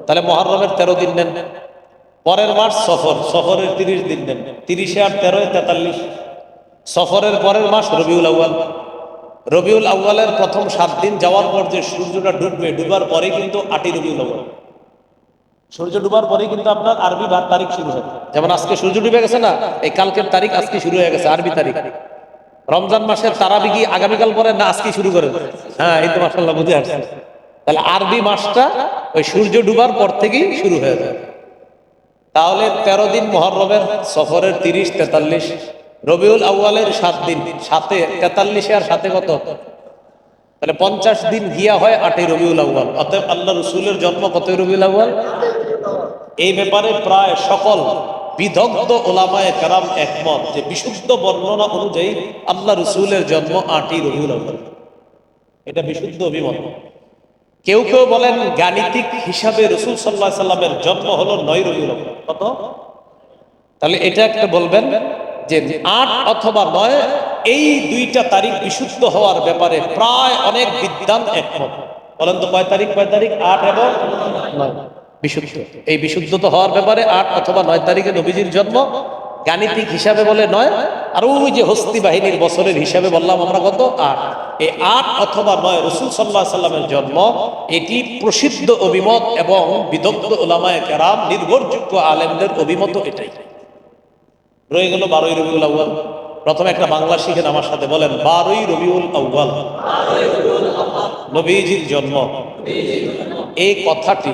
A: তাহলে মুহররমের 13 দিন নেন, পরের মাস সফর, সফরের 30 দিন নেন, 30 আর 13 43। সফরের পরের মাস রবিউল আউয়াল, রবিউল আউয়ালের প্রথম 7 দিন যাওয়ার পর যে সূর্যটা ডুববে, ডুবার পরে কিন্তু 8ই রবিউল আউয়াল। সূর্য ডুবার পরে কিন্তু আপনার আরবি তারিখ শুরু হয়। যেমন আজকে সূর্য ডুবে গেছে না, এই কালকের তারিখ আজকে শুরু হয়ে গেছে আরবি তারিখ। রমজান মাসের তারাবি কি আগামীকাল পরে না আজকে শুরু করে? হ্যাঁ এই তো মাশাআল্লাহ বুঝে আসছে। তাহলে আরবি মাসটা ওই সূর্য ডুবার পর থেকেই শুরু হয়ে যায়। তাহলে 13 দিন মুহররমের, সফরের 30 43, রবিউল আউয়ালের 7 দিন, সাথে 43 আর সাথে কত? তাহলে 50 দিন গিয়া হয় 8ই রবিউল আউয়াল। অতএব আল্লাহ রসুলের জন্ম কতই রবিউল আউয়াল। এই ব্যাপারে প্রায় সকল বিদগ্ধ ওলামায়ে কেরাম একমত যে বিশুদ্ধ বর্ণনা অনুযায়ী আল্লাহ রসুলের জন্ম 8ই রবিউল আউয়াল। এটা বিশুদ্ধ অভিমত। কেউ কেউ বলেন গাণিতিক হিসাবে রাসূল সাল্লাল্লাহু আলাইহি সাল্লামের জন্ম হলো 9 রবিউল আউয়াল। কত? তাহলে এটা একটা বলবেন যে 8 অথবা 9, এই দুইটা তারিখ বিশুদ্ধ হওয়ার ব্যাপারে প্রায় অনেক বিদ্বান একমত। বলেন তো কয় তারিখ? 8 এবং 9 বিশুদ্ধ। এই বিশুদ্ধ তো হওয়ার ব্যাপারে 8 অথবা 9 তারিখে নবীজির জন্ম। গাণিতিক হিসাবে বলে 9, আর ওই যে হস্তি বাহিনীর বছরের হিসাবে বললাম আমরা কত? 8। এই 8 অথবা 9 রাসূল সাল্লাল্লাহু আলাইহি সাল্লামের জন্ম, এটি প্রসিদ্ধ অভিমত এবং বিদগ্ধ উলামায়ে কেরাম নির্ভরযোগ্য আলেমদের অভিমত এটাই। রয়ে গেল 12ই রবিউল আউয়াল। প্রথমে একটা বাংলা শিখেন আমার সাথে, বলেন 12ই রবিউল আউয়াল নবীজির জন্ম। এই কথাটি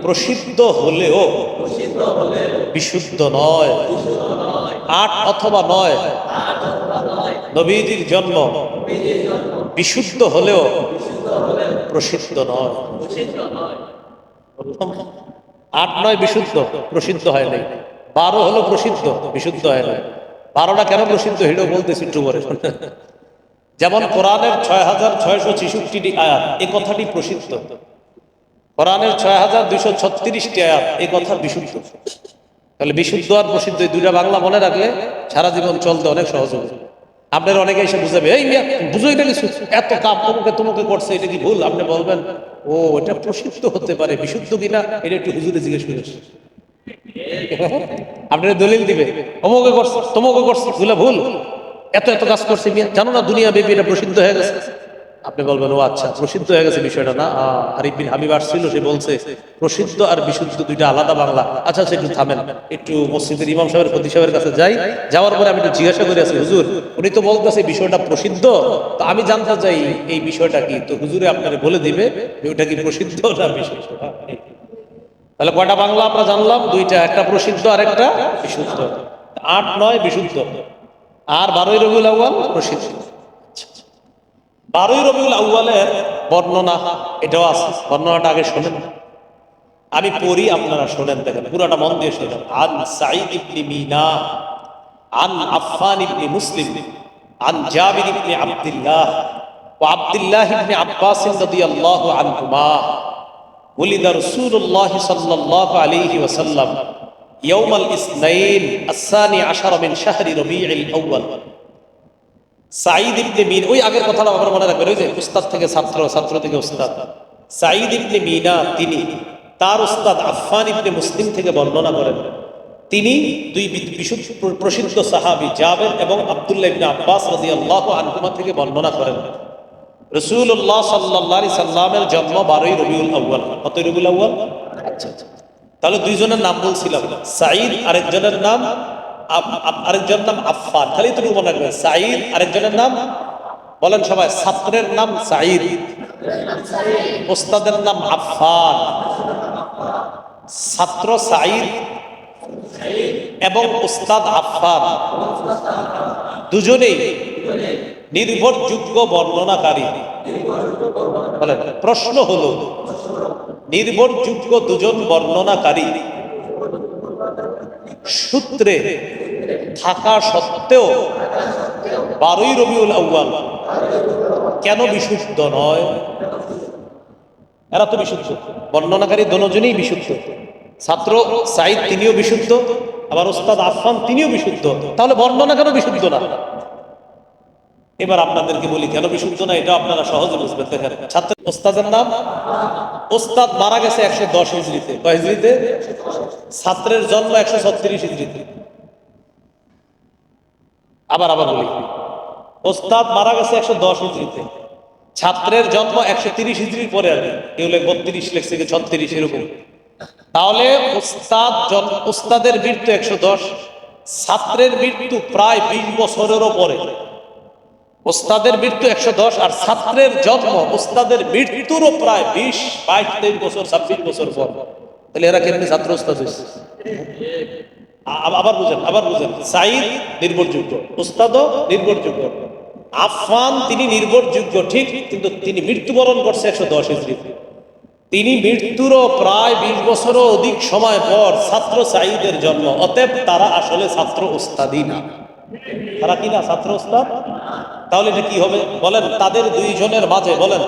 A: প্রসিদ্ধ হলেও বিশুদ্ধ নয়। 8 অথবা 9 নবীজির জন্ম বিশুদ্ধ হলেও প্রসিদ্ধ নয়। 8 9 বিশুদ্ধ, প্রসিদ্ধ হয় নাই। 12 হলো প্রসিদ্ধ, বিশুদ্ধ হয় নাই। 12টা কেন প্রসিদ্ধ এটাও বলতেছি একটু পরে। যেমন কোরআনের 6666টি আয়াত, এই কথাটি প্রসিদ্ধ। কোরআনের 6236টি আয়াত, এই কথা বিশুদ্ধ। তাহলে বিশুদ্ধ আর প্রসিদ্ধ এই দুইটা বাংলা মনে রাখলে সারা জীবন চলতে অনেক সহজ হবে। আপনার অনেকে এসে বুঝাবে, এই মিয়া বুঝো এটা কিছু, এত কাপ তোমাকে তোমাকে করছে, এটা কি ভুল? আপনি বলবেন ও এটা প্রসিদ্ধ হতে পারে, বিশুদ্ধ কিনা এটা একটু হুজুরে জিজ্ঞেস করেছে। আপনার দলিল দিবে, অমুকে করছে তোমাকে করছে, ভুল, এত এত কাজ করছে মিয়া, জানো না দুনিয়া ব্যাপী এটা প্রসিদ্ধ হয়ে গেছে। আপনি বলবেন ও আচ্ছা প্রসিদ্ধ হয়ে গেছে বিষয়টা না। আরিফ বিন হাবিব আসছিল, সে বলছে প্রসিদ্ধ আর বিশুদ্ধ দুইটা আলাদা বাংলা। আচ্ছা আচ্ছা একটু থামেন, একটু মসজিদের ইমাম সাহেবের প্রতি সাহেবের কাছে যাই। যাওয়ার পরে আমি একটু জিজ্ঞাসা করে আছি, হুজুর উনি তো বলতেছে বিষয়টা প্রসিদ্ধ, তো আমি জানতে চাই এই বিষয়টা কি। তো হুজুরে আপনাকে বলে দিবে যে ওটা কি প্রসিদ্ধ না বিশুদ্ধ। তাহলে কয়টা বাংলা আমরা জানলাম? দুইটা, একটা প্রসিদ্ধ আর একটা বিশুদ্ধ। 8 9 বিশুদ্ধ, আর 12ই রবিউল আউয়াল প্রসিদ্ধ। 12ই রবিউল আউয়ালের বর্ণনা এটাও আছে, বর্ণনাটা আগে শোনেন, আমি পড়ি আপনারা শোনেন, দেখেন পুরাটা মন দিয়ে শোনেন। আন সাঈদ ইবনে মিনা আন আফফান ইবনে মুসলিম আন জাবির ইবনে আব্দুল্লাহ ওয়া আব্দুল্লাহ ইবনে আব্বাস রাদিয়াল্লাহু আনহুমা ওলিদা রাসূলুল্লাহ সাল্লাল্লাহু আলাইহি ওয়াসাল্লাম ইয়াউমাল ইসনাইন আস-সানি আশারা মিন শাহরি রবিউল আউয়াল। সাঈদ ইবনে মিনা, ওই আগের কথাটা আবার মনে রাখবেন, ওই যে উস্তাদ থেকে ছাত্র, ছাত্র থেকে উস্তাদ। সাঈদ ইবনে মিনা তিনি তার উস্তাদ আফফান ইবনে মুসলিম থেকে বর্ণনা করেন, তিনি দুই বিশুদ্ধ প্রসিদ্ধ সাহাবী জাবের এবং আব্দুল্লাহ ইবনে আব্বাস রাদিয়াল্লাহু আনহুমা থেকে বর্ণনা করেন রাসূলুল্লাহ সাল্লাল্লাহু আলাইহি সাল্লামের জন্ম 12ই রবিউল আউয়াল। কত রবিউল আউয়াল? আচ্ছা আচ্ছা, তাহলে দুইজনের নাম বলছিলাম, সাঈদ আরেকজনের নাম আরেকজনের নাম আফফান। খালি তুমি মনে রাখবে সাঈদ আরেকজনের নাম বলেন সবাই। ছাত্রের নাম সাঈদ, ওস্তাদের নাম আফফান। ছাত্র সাঈদ এবং ওস্তাদ আফফান দুজনেই নির্ভরযোগ্য বর্ণনাকারী। বলেন, প্রশ্ন হলো নির্ভরযোগ্য দুজন বর্ণনাকারী সূত্রে থাকা সত্ত্বেও 12ই রবিউল আউয়াল কেন বিশুদ্ধ নয়? এরা তো বিশুদ্ধ, বর্ণনাকারী দুজনেই বিশুদ্ধ। ছাত্র সাঈদ তিনিও বিশুদ্ধ, আবার ওস্তাদ আফফান তিনিও বিশুদ্ধ, তাহলে বর্ণনা কেন বিশুদ্ধ না? এবার আপনাদেরকে বলি কেন বিশুদ্ধ না, এটা আপনারা সহজে বুঝবেন। দেখেন, ছাত্র ওস্তাদের নাম, ওস্তাদ মারা গেছে 110 হিজরিতে। কয় হিজরিতে? ছাত্রের জন্ম 136 হিজরিতে। আবার বলি, ওস্তাদ মারা গেছে 110 হিজরিতে, ছাত্রের জন্ম 130 হিজরির পরে। আর কেউ 32 লেখছে, 36 এরকম। তাহলে ওস্তাদের মৃত্যু 110, ছাত্রের মৃত্যু প্রায় 20 বছরেরও পরে। ওস্তাদের মৃত্যু 110 আর ছাত্রের জন্ম ওস্তাদের মৃত্যুরও প্রায় 20, 22, 23 বছর, 26 বছর পর। তাহলে এরা কেমনি ছাত্র ওস্তাদ হয়েছে? আবার বুঝেন, সাঈদ নির্ভরযোগ্য, ওস্তাদও নির্ভরযোগ্য। আফফান তিনি নির্ভরযোগ্য ঠিক, কিন্তু তিনি মৃত্যুবরণ করছে 110 হিজরিতে। তিনি মৃত্যুরও প্রায় 20 বছরও অধিক সময় পর ছাত্র সাঈদের জন্ম। অতএব তারা আসলে ছাত্র ওস্তাদই না। তারা কি না? ছাত্র ওস্তাদ। তাহলে এটা কি হবে বলেন? তাদের দুইজনের মাঝে বলেন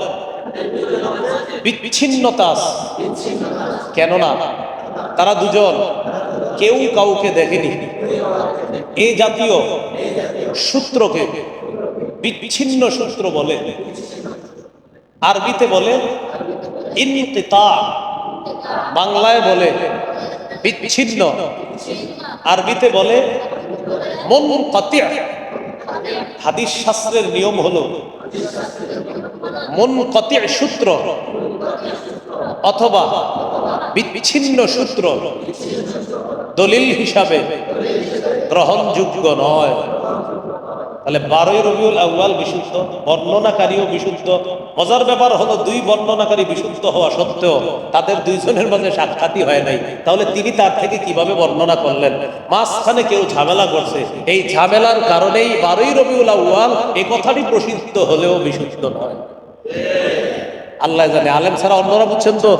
A: বিচ্ছিন্নতা। কেননা তারা দুজন কেউ কাউকে দেখেনি। এই জাতীয় সূত্রকে বিচ্ছিন্ন সূত্র বলে। আরবিতে বলে ইনকিতা, বাংলায় বলে বিচ্ছিন্ন, আরবিতে বলে মুনকাতি'। হাদিস শাস্ত্রের নিয়ম হলো মুনকাতি' সূত্র অথবা বিচ্ছিন্ন সূত্র দলিল হিসাবে গ্রহণযোগ্য নয়। তাহলে 12ই রবিউল আউয়াল বিশুদ্ধ, বর্ণনাকারীও বিশুদ্ধ। মজার ব্যাপার হলো দুই বর্ণনাকারী বিশুদ্ধ হওয়া সত্ত্বেও তাদের দুইজনের মাঝে সাক্ষাৎই হয় নাই। তাহলে তিনি তার থেকে কিভাবে বর্ণনা করলেন? মাঝখানে কেউ ঝামেলা করছে, এই ঝামেলার কারণেই 12ই রবিউল আউয়াল এই কথাটি প্রসিদ্ধ হলেও বিশুদ্ধ নয়। আল্লাহ জানে, আলেম ছাড়া অন্যরা বুঝছেন তো?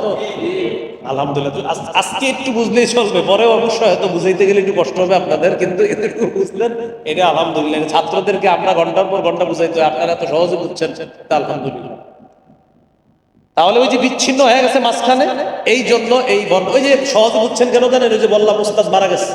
A: আলহামদুলিল্লাহ, আজকে একটু বুঝলেই চলবে, পরে অবশ্যই হয়তো বুঝাইতে গেলে একটু কষ্ট হবে আপনাদের, কিন্তু এটুকু বুঝলেন এটা আলহামদুলিল্লাহ। ছাত্রদেরকে আমরা ঘন্টার পর ঘন্টা বুঝাইতে হয়, আপনারা এত সহজে বুঝছেন, আলহামদুলিল্লাহ। তাহলে ওই যে বিচ্ছিন্ন হয়ে গেছে মাঝখানে, এই জন্য এই ওই যে সহজে বুঝছেন কেন জানেন? ওই যে বললাম ওস্তাদ মারা গেছে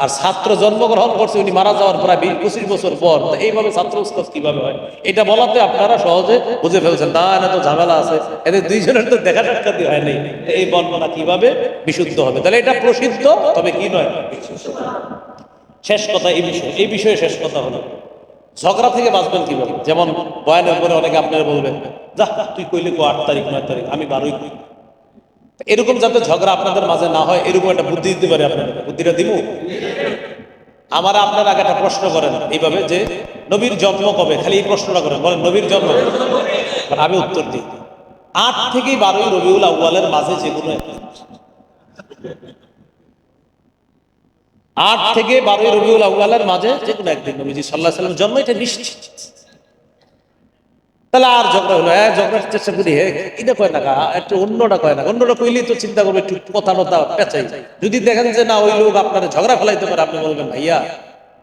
A: আর ছাত্র জন্মগ্রহণ করছে উনি মারা যাওয়ার প্রায় 20-25 বছর পর। এইভাবে ছাত্র উস্তাদ কিভাবে হয় এটা বলাতে আপনারা সহজে বুঝে ফেলছেন। না, না তো ঝামেলা আছে, এদের দুইজনের তো দেখা সাক্ষাৎ হয় নাই, এই বর্ণনা কিভাবে বিশুদ্ধ হবে? তাহলে এটা প্রসিদ্ধ, তবে কি নয়। শেষ কথা এই বিষয়ে শেষ কথা হলো ঝগড়া থেকে বাঁচবেন কিভাবে। যেমন বয়ানের পরে অনেকে আপনারা বলবেন, যা তুই কইলে 8 তারিখ 9 তারিখ, আমি 12ই কই। এরকম যাতে ঝগড়া আপনাদের মাঝে না হয়, এরকম একটা বুদ্ধি দিতে পারে আপনাদের। বুদ্ধিটা দিব। আমার আপনার আগে একটা প্রশ্ন করেন এইভাবে যে নবীর জন্ম কবে, খালি এই প্রশ্নটা করেন, বলেন নবীর জন্ম। আমি উত্তর দিই 8 থেকে 12ই রবিউল আউয়ালের মাঝে যে কোনো 8 থেকে 12ই রবিউল আউয়ালের মাঝে যে কোনো একদিন নবীজি সাল্লাল্লাহু আলাইহি ওয়াসাল্লামের জন্ম, এটা নিশ্চিত। তাহলে আর ঝগড়া হলো, হ্যাঁ ঝগড়ার চেষ্টা করি, হ্যাঁ এটা কয় না, একটু অন্যটা কয় না, অন্যটা কইলেই তো চিন্তা করবো একটু কথা টথা পেঁচাই। যদি দেখেন যে না ওই লোক আপনার ঝগড়া ফেলাইতে পারে, আপনি বলবেন ভাইয়া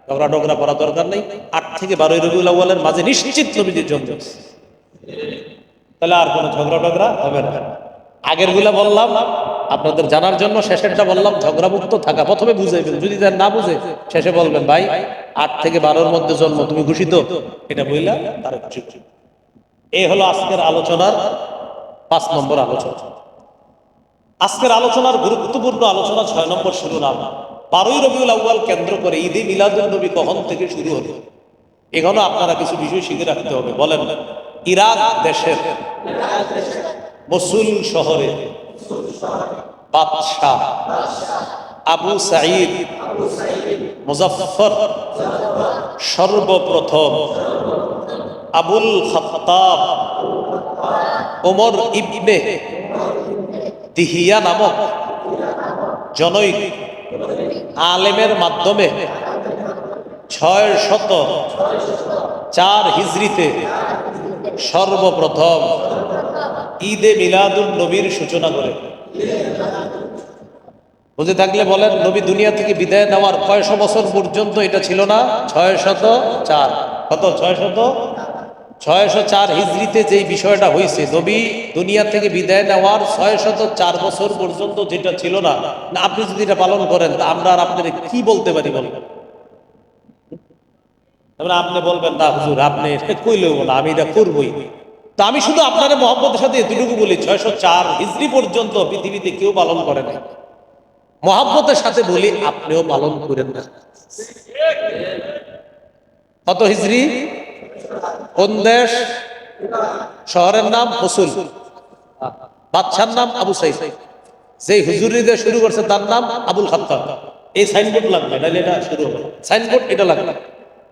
A: ঝগড়া টগড়া করা দরকার নেই, 8 থেকে 12 রবিউল আউয়ালের মাঝে নিশ্চিত নবীজির জন্ম, তাহলে আর কোনো ঝগড়া টগড়া হবে না। আগের গুলা বললাম আপনাদের জানার জন্য, শেষেরটা বললাম ঝগড়া মুক্ত থাকা। প্রথমে বুঝাইবেন, যদি না বুঝে শেষে বলবেন ভাই 8 থেকে 12-র মধ্যে জন্ম, তুমি খুশি তো, এটা বললাম তার খুশি। এই হলো আজকের আলোচনার 5 নম্বর আলোচনা। আজকের আলোচনার গুরুত্বপূর্ণ আলোচনা 6 নম্বর শিরোনাম, 12ই রবিউল আউয়াল কেন্দ্র করে ঈদে মিলাদুন নবী কখন থেকে শুরু হলো। এখানে আপনারা কিছু বিষয় শিখে রাখতে হবে। বলেন, ইরাক দেশের মসুল শহরে বাদশাহ আবু সাঈদ মুজাফফর সর্বপ্রথম আবুল খাত্তাব ওমর ইবনে দিহিয়া নামক জনৈক আলেমের মাধ্যমে 604 হিজরিতে সর্বপ্রথম ঈদে মিলাদুন নবীর সূচনা করে। বুঝে থাকলে বলেন, নবী দুনিয়া থেকে বিদায় নেওয়ার কয়শো বছর পর্যন্ত এটা ছিল না? 604। কত? 604 হিজরিতে যেই বিষয়টা হয়েছে, নবী দুনিয়া থেকে বিদায় নেওয়ার 604 বছর পর্যন্ত যেটা ছিল না, আপনি যদি এটা পালন করেন তা আমরা আর আপনার কি বলতে পারি বলেন? আপনি বলবেন না হুজুর আপনি কইলেও না, আমি এটা করবই। তা আমি শুধু আপনার মহব্বতের সাথে এতটুকু বলি, 604 হিজরি পর্যন্ত পৃথিবীতে কেউ পালন করে না। মহব্বতের সাথে বলি আপনিও পালন করেন না। কত হিজরি? কোন দেশ? শহরের নাম মসুল, বাদশার নাম আবু সাঈদ, যে হুজুরি দিয়ে শুরু করছে তার নাম আবুল খাত্তাব। এই সাইনবোর্ড লাগবে, নাহলে এটা শুরু হবে। সাইনবোর্ড এটা লাগবে।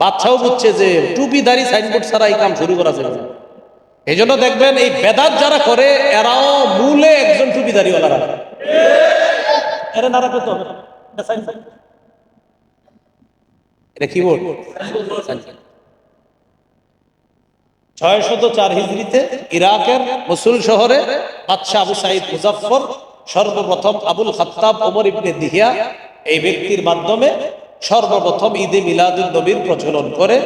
A: বাদশাও বুঝছে যে টুপিদারি সাইনবোর্ড ছাড়া এই কাম শুরু করা যাবে না। এই জন্য দেখবেন এই বেদাত যারা করে এরাও মূলে একজন টুপিদারিওয়ালা রাখে। এরা না রাখবে তো এটা কি বোর্ড? 604 হিজরিতে ইরাকের মসুল শহরে বাদশাহ আবু সাঈদ মুজাফফর সর্বপ্রথম আবুল খাত্তাব ওমর ইবনে দিহিয়া এই ব্যক্তির মাধ্যমে সর্বপ্রথম ঈদে মিলাদুন নবীর প্রচলন করে।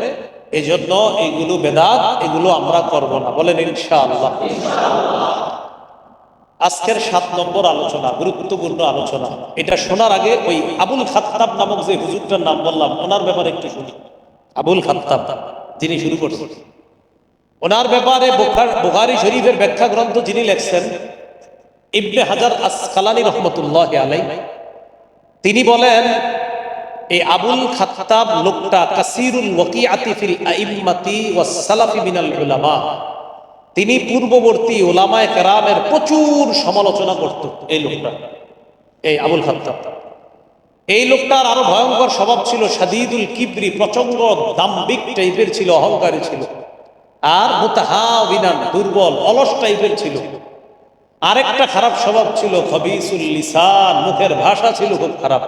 A: এই জন্য এইগুলো বেদাত, এগুলো আমরা করব না। বলেন ইনশাআল্লাহ। আজকের 7 নম্বর আলোচনা, গুরুত্বপূর্ণ আলোচনা। এটা শোনার আগে ওই আবুল খাত্তাব নামক যে হুজুরটার নাম বললাম, ওনার ব্যাপারে একটু শুনি। আবুল খাত্তাব যিনি শুরু করছেন, ওনার ব্যাপারে বুখারী শরীফের ব্যাখ্যা গ্রন্থ যিনি লেখছেন, ইবনে হাজার আসকালানী রহমতুল্লাহ আলাইহি, তিনি বলেন এই আবুল খাত্তাব লোকটা কাসীরুল ওয়াকিআতি ফিল আইম্মাতি ওয়াস সালাফি মিনাল উলামা, তিনি পূর্ববর্তী উলামায়ে কেরামের প্রচুর সমালোচনা করত। এই লোকটা, এই আবুল খাত্তাব, এই লোকটার আরো ভয়ঙ্কর স্বভাব ছিল, শাদীদুল কিবরি, প্রচন্ড দাম্ভিক টাইপের ছিল, অহংকারী ছিল। আর মুতাহাবিনান, দুর্বল অলস টাইপের ছিল। আরেকটা খারাপ স্বভাব ছিল খবিসুল লিসান, মুখের ভাষা ছিল খুব খারাপ।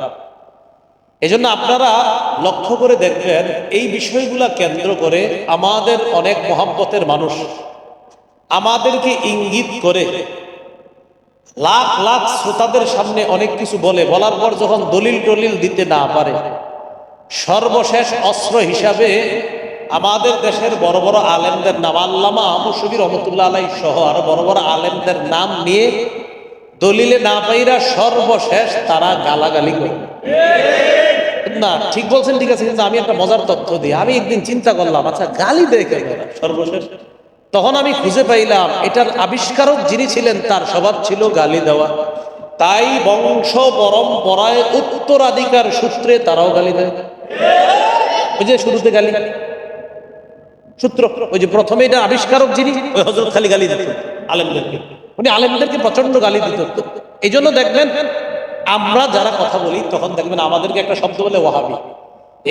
A: এজন্য আপনারা লক্ষ্য করে দেখবেন এই বিষয়গুলা কেন্দ্র করে আমাদের অনেক মহব্বতের মানুষ আমাদেরকে ইঙ্গিত করে লাখ লাখ শ্রোতাদের সামনে অনেক কিছু বলে, বলার পর যখন দলিল টলিল দিতে না পারে, সর্বশেষ অস্ত্র হিসাবে আমাদের দেশের বড় বড় আলেমদের নাম, আল্লামা আহমদ শফী রহমতুল্লাহ আলাইহি সহ আরো বড় বড় আলেমদের নাম নিয়ে দলিলে না পাইরা সর্বশেষ তারা গালাগালি করে। না ঠিক বলছেন, ঠিক আছে, কিন্তু আমি একটা মজার তথ্য দিই। আমি একদিন চিন্তা করলাম, আচ্ছা গালি দেয় কেন সর্বশেষ? তখন আমি খুঁজে পাইলাম এটার আবিষ্কারক যিনি ছিলেন তার স্বভাব ছিল গালি দেওয়া। তাই বংশ পরম্পরায় উত্তরাধিকার সূত্রে তারাও গালি দেয়। ওই যে শুরুতে গালি সূত্র, ওই যে প্রথমে এটা আবিষ্কারক যিনি, ওই হযরত খালি গালি দিত আলেমদেরকে, উনি আলেমদেরকে প্রচন্ড গালি দিত। এই জন্য দেখবেন আমরা যারা কথা বলি তখন দেখবেন আমাদেরকে একটা শব্দ বলে ওয়াহাবি,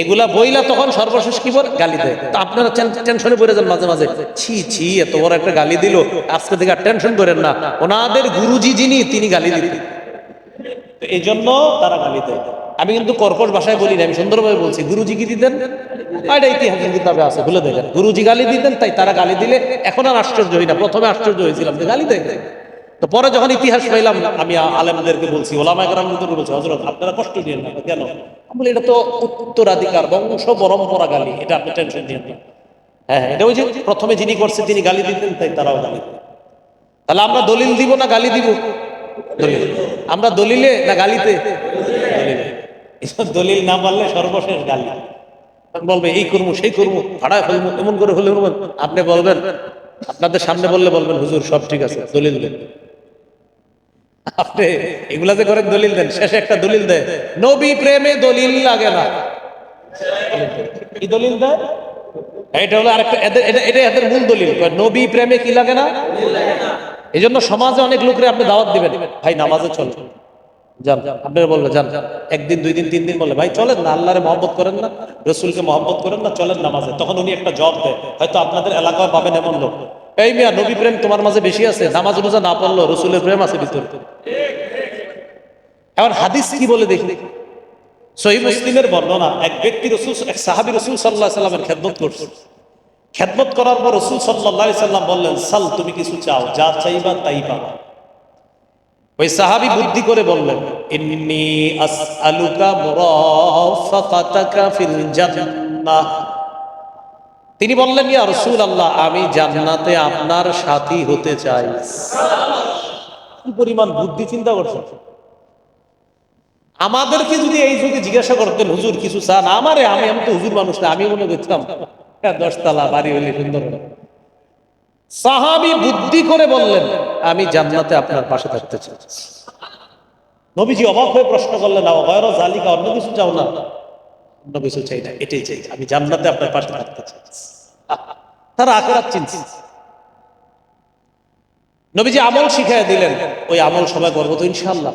A: এগুলা বইলা তখন সর্বশেষ কি বলে গালি দেয়। তো আপনারা টেনশনে পড়ে যান মাঝে মাঝে, ছি ছি এত বড় একটা গালি দিল, আজকে থেকে আর টেনশন করেন না, ওনাদের গুরুজি যিনি তিনি গালি দিতেন, এই জন্য তারা গালি দেয়। আমি কিন্তু কর্কশ ভাষায় বলি না, আমি সুন্দরভাবে বলছি, গুরুজি কি দিতেন? এটা ইতিহাসের কিতাবে আছে, ভুলে দেখেন। গুরুজি গালি দিতেন, তাই তারা গালি দিলে এখন আর আশ্চর্য হই না। প্রথমে আশ্চর্য হয়েছিলাম যে গালি দেয়, তো পরে যখন ইতিহাস পাইলাম, আমি আলেমদেরকে বলছি, ওলামায়ে কেরামদেরকে বলছি, হযরত আপনারা কষ্ট নিয়েন না। কেন? আমি বলি, এটা তো উত্তরাধিকার, বংশ পরম্পরা গালি, এটা আপনি টেনশন নিয়েন না। হ্যাঁ, এটা ওই যে প্রথমে যিনি করছে তিনি গালি দিতেন, তাই তারাও গালি দেয়। তাহলে আমরা দলিল দিব না গালি দিব? দলিল। আমরা দলিলে না গালিতে? দলিলে। এসব দলিল না পারলে সর্বশেষ গালি। বলবে এই করবো সেই করবো, ভাড়ায় ফেলবো, এমন করে হলে আপনি বলবেন, আপনাদের সামনে বললে বলবেন হুজুর সব ঠিক আছে, দলিল দেন। আপনি এগুলা যে করেন দলিল দেন, শেষে একটা দলিল দেয়, নবী প্রেমে দলিল লাগে না। কি দলিল দেয়? এটা হলো আরেকটা, এটা এদের মূল দলিল, নবী প্রেমে কি লাগে না। এই জন্য সমাজে অনেক লোকরে আপনি দাওয়াত দিবেন, ভাই নামাজে চল, যান। আপনারা বলবেন যান, একদিন দুই দিন তিন দিন বলে, ভাই চলেন না, আল্লাহরে মহব্বত করেন না, রসুলকে মহব্বত করেন না, চলেন নামাজে। তখন উনি একটা জব দেয়, হয়তো আপনাদের এলাকায় পাবেন এমন লোক, এই মিয়া নবী প্রেম তোমার মাঝে বেশি আছে, নামাজ রোজা না পড়লো রসুলের প্রেম আছে ভিতরে। এখন হাদিস কি বলে দেখি। সহিহ মুসলিমের বর্ণনা, এক ব্যক্তি এক সাহাবী রাসূল সাল্লাল্লাহু আলাইহি সাল্লামের খেদমত করছে। খেদমত করার পর রাসূল সাল্লাল্লাহু আলাইহি সাল্লাম বললেন, সাল, তুমি কিছু চাও, যা চাইবা তাই পাবা। ওই সাহাবী বুদ্ধি করে বললেন, ইন্নী আসআলুকা মুরাফাকাতাকা ফিল জান্নাহ। তিনি বললেন, ইয়া রাসূলুল্লাহ, আমি জান্নাতে আপনার সাথী হতে চাই। কি পরিমাণ বুদ্ধি চিন্তা করছেন। আমাদেরকে যদি এই যুগে জিজ্ঞাসা করতেন, হুজুর কিছু চান, আমি তো হুজুর মানুষ না, আমি মনে করতাম 10 তলা বাড়ি হইলে সুন্দর। সাহাবী বুদ্ধি করে বললেন, আমি জান্নাতে আপনার পাশে থাকতে চাই। নবীজি অবাক হয়ে প্রশ্ন করলেন, গায়রা যালিকা, অন্য কিছু চাও না? অন্য কিছু চাই না, এটাই চাই, আমি জান্নাতে আপনার পাশে থাকতে চাই। তারা আখিরাত চিন্তা। নবীজি আমল শিখাইয়া দিলেন, ওই আমল সবাই করবো তো ইনশাআল্লাহ।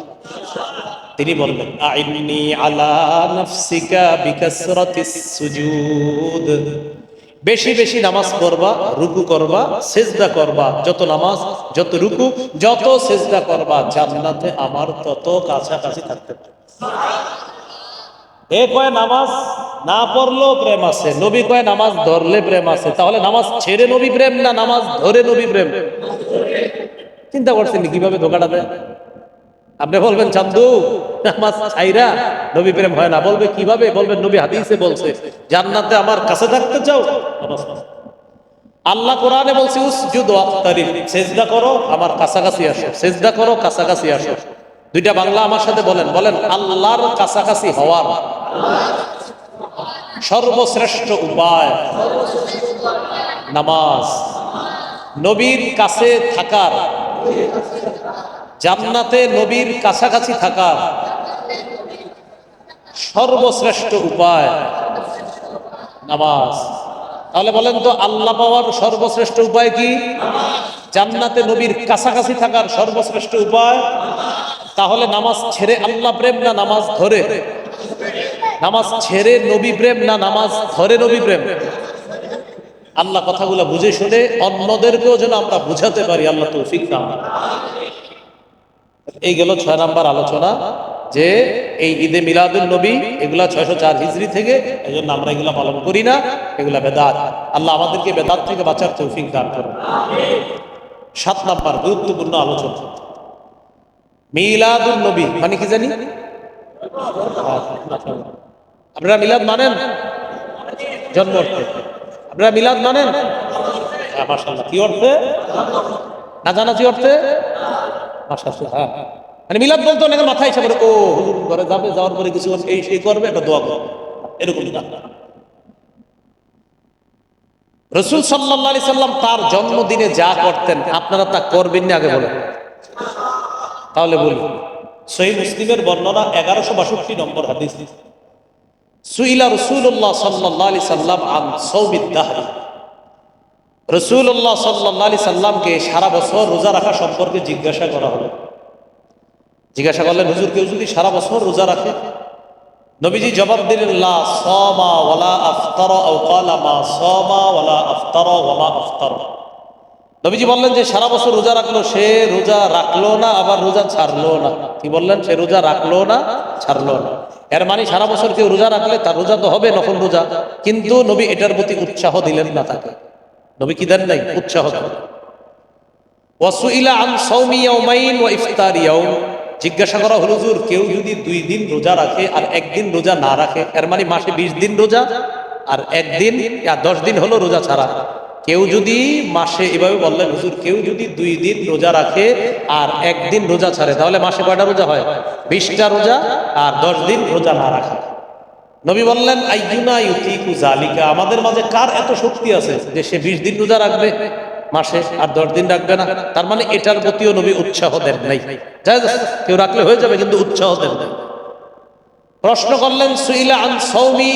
A: তিনি বললেন, আইন্নি আলা নাফসিকা বিকাসরাতিস সুজুদ। বেশি বেশি নামাজ পড়বা, রুকু করবা, সেজদা করবা। যত নামাজ, যত রুকু, যত সেজদা করবা, জান্নাতে আমার তত কাছাকাছি থাকতে পারবে। এ কয় নামাজ না পড়লেও প্রেম আছে, নবী কয় নামাজ ধরলে প্রেম আছে। তাহলে নামাজ ছেড়ে নবী প্রেম না নামাজ ধরে নবী প্রেম? চিন্তা করছেন কিভাবে ধোকাটা দেয়? আপনি বলবেন, চান্দু নামাজ ছাইরা নবী প্রেম হয় না। বলবে কিভাবে? বলবেন নবী হাদিসে বলছে, জান্নাতে আমার কাছে থাকতে চাও, আল্লাহ কোরআনে বলছে, উসজুদ ওয়াক্তারিব, সিজদা করো আমার কাছাকাছি আসো, সিজদা করো কাছাকাছি আসো। দুইটা বাংলা আমার সাথে বলেন, বলেন আল্লাহর কাছাকাছি হওয়ার সর্বশ্রেষ্ঠ উপায় নামাজ। নবীর কাছে থাকার, জান্নাতে নবীর কাছাকাছি থাকার সর্বশ্রেষ্ঠ উপায় নামাজ। তাহলে বলেন তো, আল্লাহ পাওয়ার সর্বশ্রেষ্ঠ উপায় কি? জান্নাতে নবীর কাছাকাছি থাকার সর্বশ্রেষ্ঠ উপায়। তাহলে নামাজ ছেড়ে আল্লাহ প্রেম না নামাজ ধরে? নামাজ ছেড়ে নবী প্রেম না নামাজ ধরে নবী প্রেম? আল্লাহ কথাগুলো বুঝে শুনে অন্যদেরকেও যেন আমরা বুঝাতে পারি, আল্লাহ তৌফিক দান। এই গেল 6 নাম্বার আলোচনা, যে এই ঈদে মিলাদুল নবী এগুলা 604 হিজরি থেকে, এই জন্য আমরা এগুলা পালন করি না, এগুলা বেদাত। আল্লাহ আমাদেরকে বেদাত থেকে বাঁচার তৌফিক দান করুন। 7 নাম্বার গুরুত্বপূর্ণ আলোচনা, মিলাদুল নবী মানে কি জানি? আপনারা মিলাদ মানেন? জন্ম অর্থে আপনারা মিলাদ মানেন? মাশাআল্লাহ। কি অর্থে? না জানা কি অর্থে? মাশাআল্লাহ। হ্যাঁ, মানে মিলাদ বলতে অনেকের মাথায় ইচ্ছা করে, ও হুজুর ঘরে যাবে, যাওয়ার পরে কিছু এই সেই করবে, একটা দোয়া করবে, এরকম না। রাসূল সাল্লাল্লাহু আলাইহি সাল্লাম তার জন্মদিনে যা করতেন, আপনারা তা করবেন না? আগে বলেন, তাহলে বলি। সহিহ মুসলিমের বর্ণনা 1162 নম্বর হাদিস, সুইলা রাসূলুল্লাহ সাল্লাল্লাহু আলাইহি সাল্লাম আন সাওমিদ দাহরি। রাসূলুল্লাহ সাল্লাল্লাহু আলাইহি সাল্লামকে সারা বছর রোজা রাখা সম্পর্কে জিজ্ঞাসা করা হলো। জিজ্ঞাসা করলেন, হুজুর কেউ যদি সারা বছর রোজা রাখে? নবীজি জবাব দিলেন, লা সামা ওয়ালা আফতারা, আও ক্বালা মা সামা ওয়ালা আফতারা ওয়া মা আফতারা। নবীজি বললেন যে সারা বছর রোজা রাখলো, সে রোজা রাখলো না, আবার রোজা ছাড়লো না। কি বললেন? সে রোজা রাখলো না, ছাড়লো না। এর মানে সারা বছর কেউ রোজা রাখলে তার রোজা তো হবে, নফল রোজা, কিন্তু নবী এটার প্রতি উৎসাহ দিলেন না তাকে। নবী কি দেন নাই? উৎসাহ দিলেন। ওয়াসুইলা আন সাওমি ইয়াউমাইন ওয়া ইফতার ইয়াউম, জিজ্ঞাসা করা হলো হুজুর কেউ যদি 2 দিন রোজা রাখে আর একদিন রোজা না রাখে, এর মানে মাসে 20 দিন রোজা আর একদিন 10 দিন হলো রোজা ছাড়া, কেউ যদি মাসে, এভাবে বললেন হুজুর কেউ যদি 2 দিন রোজা রাখে আর একদিন রোজা ছাড়ে, তাহলে মাসে কয়টা রোজা হয়? 20টা রোজা আর 10 দিন রোজা না রাখা। নবী বললেন আইয়ুনা ইউতিকু জালিকা, আমাদের মাঝে কার এত শক্তি আছে যে সে 20 দিন রোজা রাখবে মাসে আর 10 দিন রাখবে না? তার মানে এটার প্রতিও নবী উৎসাহ দেন নাই। জায়েজ আছে, কেউ রাখলে হয়ে যাবে, কিন্তু উৎসাহ দেন নাই। প্রশ্ন করলেন সুইলা আন সাওমি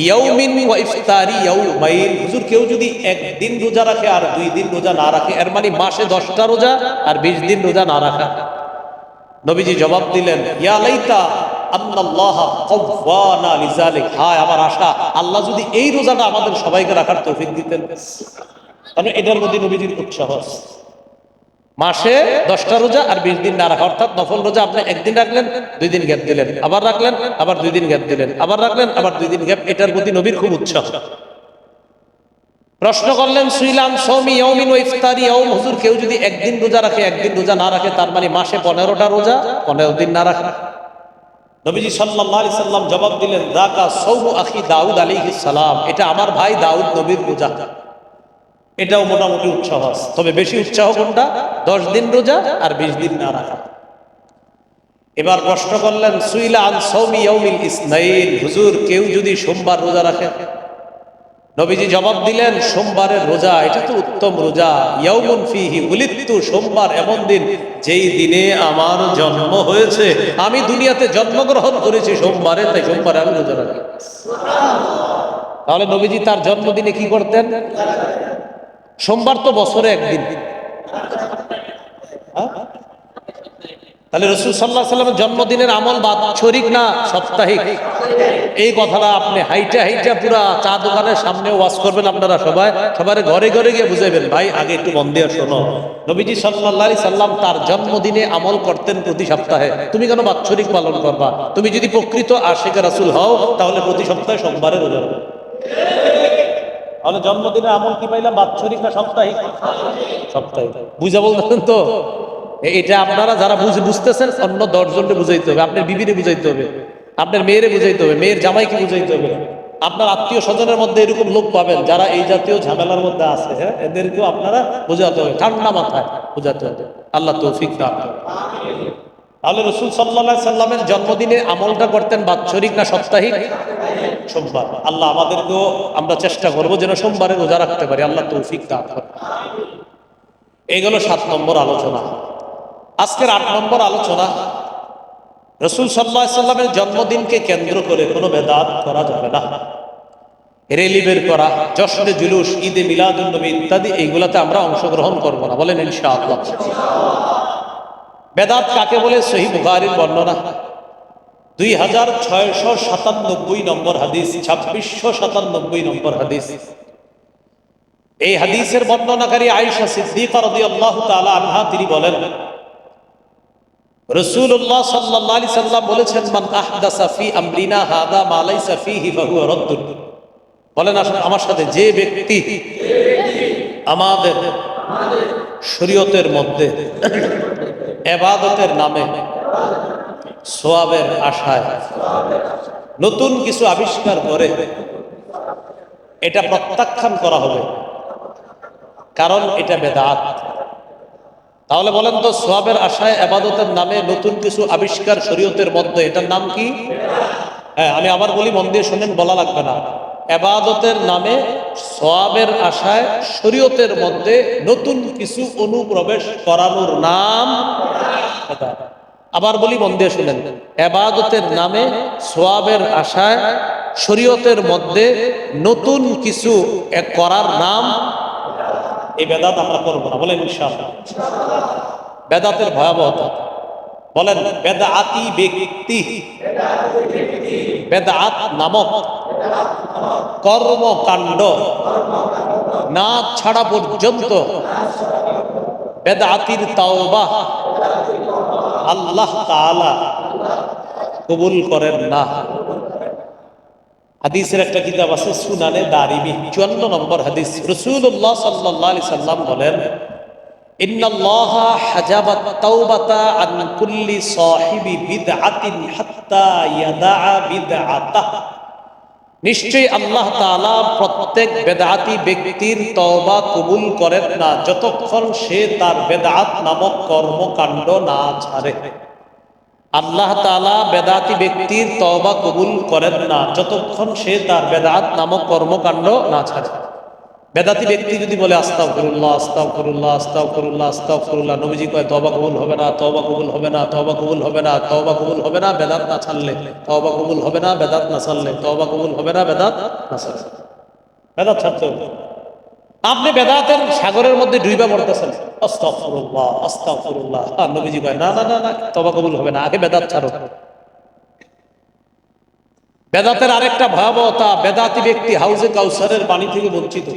A: ইয়াউমিন ওয়া ইফতারি ইয়াউমাইন, হুজুর কেউ যদি একদিন রোজা রাখে আর 2 দিন রোজা না রাখে, এর মানে মাসে 10টা রোজা আর 20 দিন রোজা না রাখা। নবীজি জবাব দিলেন ইয়া লাইতা আল্লাহ কওয়ানা লিজালিক, হায় আমার আশা আল্লাহ যদি এই রোজাটা আমাদের সবাইকে রাখার তৌফিক দিতেন। কারণ এটার মধ্যে নবীজির উৎসাহ আছে। মাসে 10টা রোজা আর 20 দিন না রাখা, অর্থাৎ নফল রোজা আপনি একদিন রাখলেন, 2 দিন গ্যাপ দিলেন, আবার রাখলেন, আবার 2 দিন গ্যাপ দিলেন, আবার রাখলেন, আবার 2 দিন গ্যাপ, এটার প্রতি নবীর খুব উৎসাহ। প্রশ্ন করলেন সুইলাম সাওমি ইয়াউমিন ওয়া ইফতারি ইয়াউম, হুজুর কেউ যদি একদিন রোজা রাখে একদিন রোজা না রাখে, তার মানে মাসে 15টা রোজা, 15 দিন না রাখা। নবীজি সাল্লাল্লাহু আলাইহি সাল্লাম জবাব দিলেন যাকা সাওমু আখি দাউদ আলাইহিস সালাম, এটা আমার ভাই দাউদ নবীর রোজা। এটাও মোটামুটি উৎসাহ আছে, তবে বেশি উৎসাহ কোনটা? 10 দিন রোজা আর 20 দিন না রাখা। এবার প্রশ্ন করলেন সুইলা আন সাওমি ইয়াউমিল ইসনাইন, হুজুর কেউ যদি সোমবার রোজা রাখে, নবীজি জবাব দিলেন সোমবারের রোজা এটা তো উত্তম রোজা। ইয়াউমুন ফিহি উলিদতু, সোমবার এমন দিন যেই দিনে আমার জন্ম হয়েছে, আমি দুনিয়াতে জন্মগ্রহণ করেছি সোমবারে, তাই সোমবারে আমি রোজা রাখি। তাহলে নবীজি তার জন্মদিনে কি করতেন? সোমবার তো বছরে একদিন, তাহলে রাসূল সাল্লাল্লাহু আলাইহি সাল্লামের জন্মদিনের আমল বাৎসরিক না সাপ্তাহিক? এই কথাটা আপনি হাইটা হাইটা পুরা চা দোকানের সামনে ওয়াজ করবেন, আপনারা সবার ঘরে ঘরে গিয়ে বুঝাইবেন, ভাই আগে একটু মন দিয়ে শোনো, নবীজি সাল্লাল্লাহু আলাইহি সাল্লাম তার জন্মদিনে আমল করতেন প্রতি সপ্তাহে, তুমি কেন বাৎসরিক পালন করবা? তুমি যদি প্রকৃত আশিকে রাসূল হও তাহলে প্রতি সপ্তাহে সোমবারে রোজা রাখো। তাহলে জন্মদিনের আমল কি পাইলাম, বাৎসরিক না সাপ্তাহিক? সাপ্তাহিক। বুঝা বলতেন তো? এটা আপনারা যারা বুঝতেছেন অন্য 10 জনকে বুঝাইতে হবে, আপনার বিবিরে বুঝাইতে হবে, আপনার মেয়েরে বুঝাইতে হবে, মেয়ের জামাইকে বুঝাইতে হবে, আপনার আত্মীয় স্বজনের মধ্যে এরকম লোক পাবেন যারা এই জাতীয় ঝামেলার মধ্যে আছে, হ্যাঁ, এদেরকেও আপনারা বুঝাতে হবে, ঠান্ডা মাথায় বুঝাতে হবে। আল্লাহ তৌফিক দান করুন। তাহলে রাসূল সাল্লাল্লাহু আলাইহি সাল্লামের জন্মদিনে আমলটা করতেন বাৎসরিক না সাপ্তাহিক? সোমবার। আল্লাহ আমাদেরকেও, আমরা চেষ্টা করবো যেন সোমবারে রোজা রাখতে পারি, আল্লাহ তৌফিক দান করুন। এইগুলো 7 নম্বর আলোচনা। আজকের 8 নম্বর আলোচনা, রাসূল সাল্লাল্লাহু আলাইহি সাল্লামের জন্মদিনকে কেন্দ্র করে কোনো বেদাত করা যাবে না। রেলি বের করা, জশ্নে জুলুস, ঈদে মিলাদুন নবী ইত্যাদি এইগুলাতে আমরা অংশগ্রহণ করব না, বলেন ইনশাআল্লাহ। বেদাত কাকে বলে? সহিহ বুখারীর বর্ণনা 2697 নম্বর হাদিস, 2697 নম্বর হাদিস। এই হাদিসের বর্ণনাকারী আয়েশা সিদ্দিকা রাদিয়াল্লাহু তাআলা আনহা, তিনি বলেন রাসূলুল্লাহ সাল্লাল্লাহু আলাইহি সাল্লাম বলেছেন মান আহদাসা ফি আমরিনা হাদা মা লাইসা ফিহি ফাহুয়া রাদ্দুন। বলেন আসলে আমার সাথে, যে ব্যক্তি আমাদের শরীয়তের মধ্যে ইবাদতের নামে সওয়াবের আশায় নতুন কিছু আবিষ্কার করে, এটা প্রত্যাখ্যান করা হবে, কারণ এটা বেদাত। তাহলে বলেন তো, সওয়াবের আশায় ইবাদতের নামে নতুন কিছু আবিষ্কার শরীয়তের মধ্যে, এটার নাম কি? হ্যাঁ, আমি আবার বলি, মন দিয়ে শুনেন, বলা লাগবে না। ইবাদতের নামে সওয়াবের আশায় শরীয়তের মধ্যে নতুন কিছু অনুপ্রবেশ করানোর নাম বেদাত। আবার বলি, মন দিয়ে শুনেন, ইবাদতের নামে সওয়াবের আশায় শরীয়তের মধ্যে নতুন কিছু করার নাম এই বেদাত। আমরা করবো না, বলেন ইনশাআল্লাহ। বেদাতের ভয়াবহতা, বলেন বেদাতি ব্যক্তি, বেদাত নামক কর্মকাণ্ড না ছাড়া পর্যন্ত বেদাতির তাওবা আল্লাহ তাআলা কবুল করেন না। হাদিসের একটা কিতাব আছে সুনানে দারিমি, 54 নম্বর হাদিস। রাসূলুল্লাহ সাল্লাল্লাহু আলাইহি সাল্লাম বলেন, ইন্নাল্লাহা হাজাবাত তাওবাতা আন কুল্লি সাহিবি বিদআতিন হাত্তা ইয়াদাআ বিদআতাহ। নিশ্চয়ই আল্লাহ তাআলা প্রত্যেক বেদাতি ব্যক্তির তওবা কবুল করেন না যতক্ষণ সে তার বেদাত নামক কর্মকাণ্ড না ছাড়ে। আল্লাহ তাআলা বেদাতি ব্যক্তির তওবা কবুল করেন না যতক্ষণ সে তার বেদাত নামক কর্মকাণ্ড না ছাড়ে। বেদাতি ব্যক্তি যদি বলে আস্তাগফিরুল্লাহ আস্তাগফিরুল্লাহ আস্তাগফিরুল্লাহ আস্তাগফিরুল্লাহ, নবীজি কয় তওবা কবুল হবে না, তওবা কবুল হবে না, তওবা কবুল হবে না, তওবা কবুল হবে না বেদাত না ছাড়লে, তওবা কবুল হবে না বেদাত না ছাড়লে, তওবা কবুল হবে না বেদাত না ছাড়লে। বেদাত ছাড়তে হবে। আপনি বেদাতের সাগরের মধ্যে ডুইবা পড়তেছেন, আস্তাগফিরুল্লাহ আস্তাগফিরুল্লাহ, আর নবীজি কয় না না না না, তওবা কবুল হবে না, আগে বেদাত ছাড়ো। বেদাতের আরেকটা ভয়াবহতা, বেদাতি ব্যক্তি হাউজে কাউসারের পানি থেকে বঞ্চিত।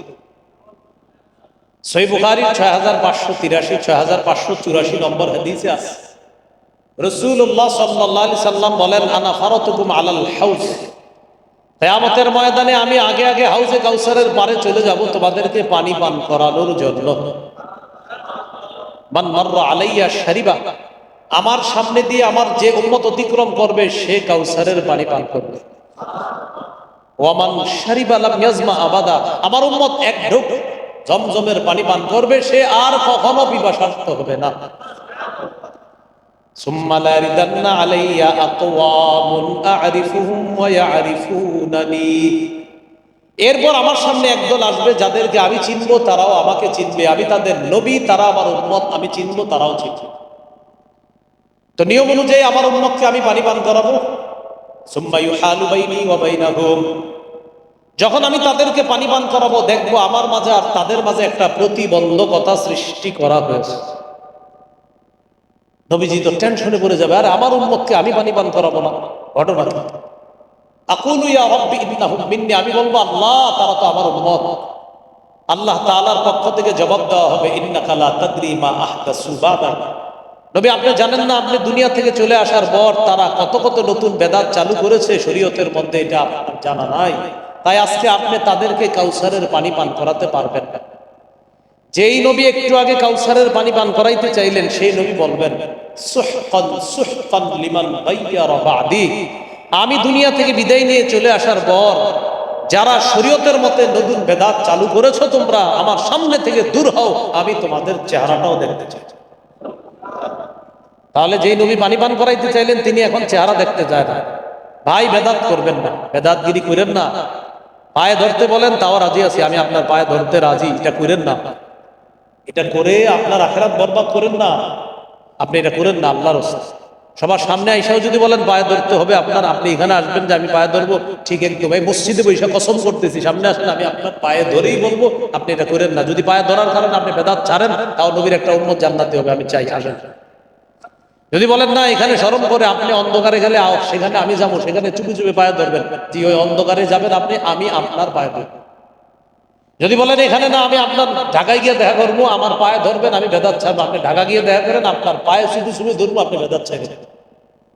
A: সহিহ বুখারী 6583 6584 নম্বর হাদিসে আছে, রাসূলুল্লাহ সাল্লাল্লাহু আলাইহি সাল্লাম বলেন, আনা ফারাতুকুম আলাল হাউজ। কিয়ামতের ময়দানে আমি আগে আগে হাউজে কাউসারের পারে চলে যাব তোমাদেরকে পানি পান করানোর জন্য। মান মাররা আলাইয়া শারিবা, আমার সামনে দিয়ে আমার যে উম্মত অতিক্রম করবে সে কাউসারের পানি পান করবে। ওয়ামান শারিবা লাম ইয়াজমা আবাদা, আমার উম্মত এক ঢোক জমজমের পানি পান করবে, সে আর কখনো পিপাসার্ত হবে না। সুম্মা লা ইয়ারিদান্না আলাইয়া আকওয়ামুন আ'রিফুহুম ওয়া ইয়া'রিফুনানি, এরপর আমার সামনে একদল আসবে যাদেরকে আমি চিনবো তারাও আমাকে চিনবে, আমি তাদের নবী, তারা আমার উম্মত, আমি চিনবো তারাও চিনবে। তো নিয়ম অনুযায়ী আমার উম্মতকে আমি পানি পান করাবো। সুম্মা ইউহালু বাইনি ওয়া বাইনাহুম, যখন আমি তাদেরকে পানি পান করাবো দেখবো আমার মাঝে আর তাদের মাঝে একটা প্রতিবন্ধকতা সৃষ্টি করা হয়েছে। নবীজি তো টেনশনে পড়ে যাবে, আর আমার উম্মতকে আমি পানি পান করাবো না, ঘটনা কি? আকুলু ইয়া রাব্বি ইন্নাহুম মিন্নি, আমি বলবো আল্লাহ তারা তো আমার উম্মত। আল্লাহ তাআলার পক্ষ থেকে জবাব দেওয়া হবে, ইন্নাকা লা তাদরি মা আহদাসু বাদাক। নবী আপনি জানেন না, আপনি দুনিয়া থেকে চলে আসার পর তারা কত কত নতুন বেদাত চালু করেছে শরীয়তের মধ্যে, এটা আপনার জানা নাই। তাই আজকে আপনি তাদেরকে কাউসারের পানি পান করাতে পারবেন না। যেই নবী একটু আগে কাউসারের পানি পান করাইতে চাইলেন সেই নবী বলবেন, সুহকান সুহকান লিমান গায়্যারা বাদি, আমি দুনিয়া থেকে বিদায় নিয়ে চলে আসার পর যারা শরীয়তের মতে নতুন বেদাত চালু করেছো তোমরা আমার সামনে থেকে দূর হও, আমি তোমাদের চেহারাটাও দেখতে চাই। তাহলে যেই নবী পানি পান করাইতে চাইলেন তিনি এখন চেহারা দেখতে চায় না। ভাই বেদাত করবেন না, বেদাতগিরি করেন না। পায়ে ধরতে বলেন তাও রাজি আছি, আমি আপনার পায়ে ধরতে রাজি, এটা করেন না। এটা করে আপনার আখিরাত বরবাদ করেন না, আপনি এটা করেন না আল্লাহর রাস্তায়। সবার সামনে আইসাও যদি বলেন পায়ে ধরতে হবে আপনার, আপনি এখানে আসবেন যে আমি পায়ে ধরবো, ঠিক একদম এই মসজিদে বৈশা কসম করতেছি সামনে আসেন আমি আপনার পায়ে ধরেই বলবো, আপনি এটা করেন না। যদি পায়ে ধরার কারণে আপনি বেদাত ছাড়েন তাও নবীর একটা উম্মত জান্নাতি হবে, আমি চাই আসেন। যদি বলেন না এখানে শরম করে আপনি অন্ধকারে গেলে সেখানে আমি যাবো, সেখানে চুপি চুপি পায়ে ধরবেন, জি ওই অন্ধকারে যাবেন আপনি, আমি আপনার পায়ে ধরবো। যদি বলেন এখানে না আমি আপনার ঢাকায় গিয়ে দেখা করবো, আমার পায়ে ধরবেন, আমি বেদাত ছাড়বো, আপনি ঢাকা গিয়ে দেখা করেন, আপনার পায়ে শুধু শুধু ধরবো, আপনি বেদাত ছাড়বেন।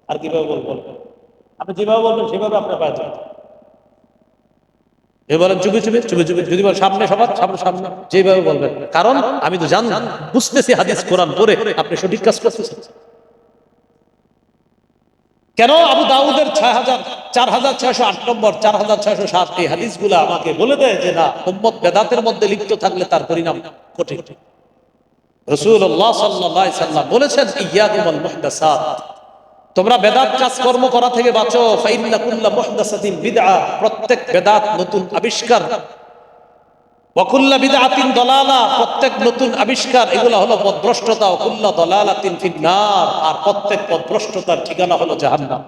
A: আর কিভাবে বলবেন? আপনি যেভাবে বলবেন সেভাবে আপনার পায়ে ধরবেন। যে বলেন চুপি চুপি চুপি চুপি, যদি বলেন সামনে সবার সামনে সামনে, যেভাবে বলবেন, কারণ আমি তো জান বুঝতেছি হাদিস কোরআন পড়ে আপনি সঠিক কাজ করতেছেন। কেন আবু দাউদের 4608 নম্বর 4607 এই হাদিসগুলো আমাকে বলে দেয় যে না, উম্মত বেদাতের মধ্যে লিপ্ত থাকলে তার পরিণাম কঠিন। রাসূলুল্লাহ সাল্লাল্লাহু আলাইহি সাল্লাম বলেছেন, ইয়্যাকুম আল মুহদাসাত, তোমরা বেদাত কাজকর্ম করা থেকে বাঁচো। ফাইন্না কুল্লা মুহদাসাতিন বিদআ, প্রত্যেক বেদাত নতুন আবিষ্কার। ওয়া কুল্লা বিদআতিন দালালা, প্রত্যেক নতুন আবিষ্কার এগুলো হলো পথভ্রষ্টতা। ওয়া কুল্লা দালালাতিন ফিন্নার, আর প্রত্যেক পথভ্রষ্টতার ঠিকানা হলো জাহান্নাম।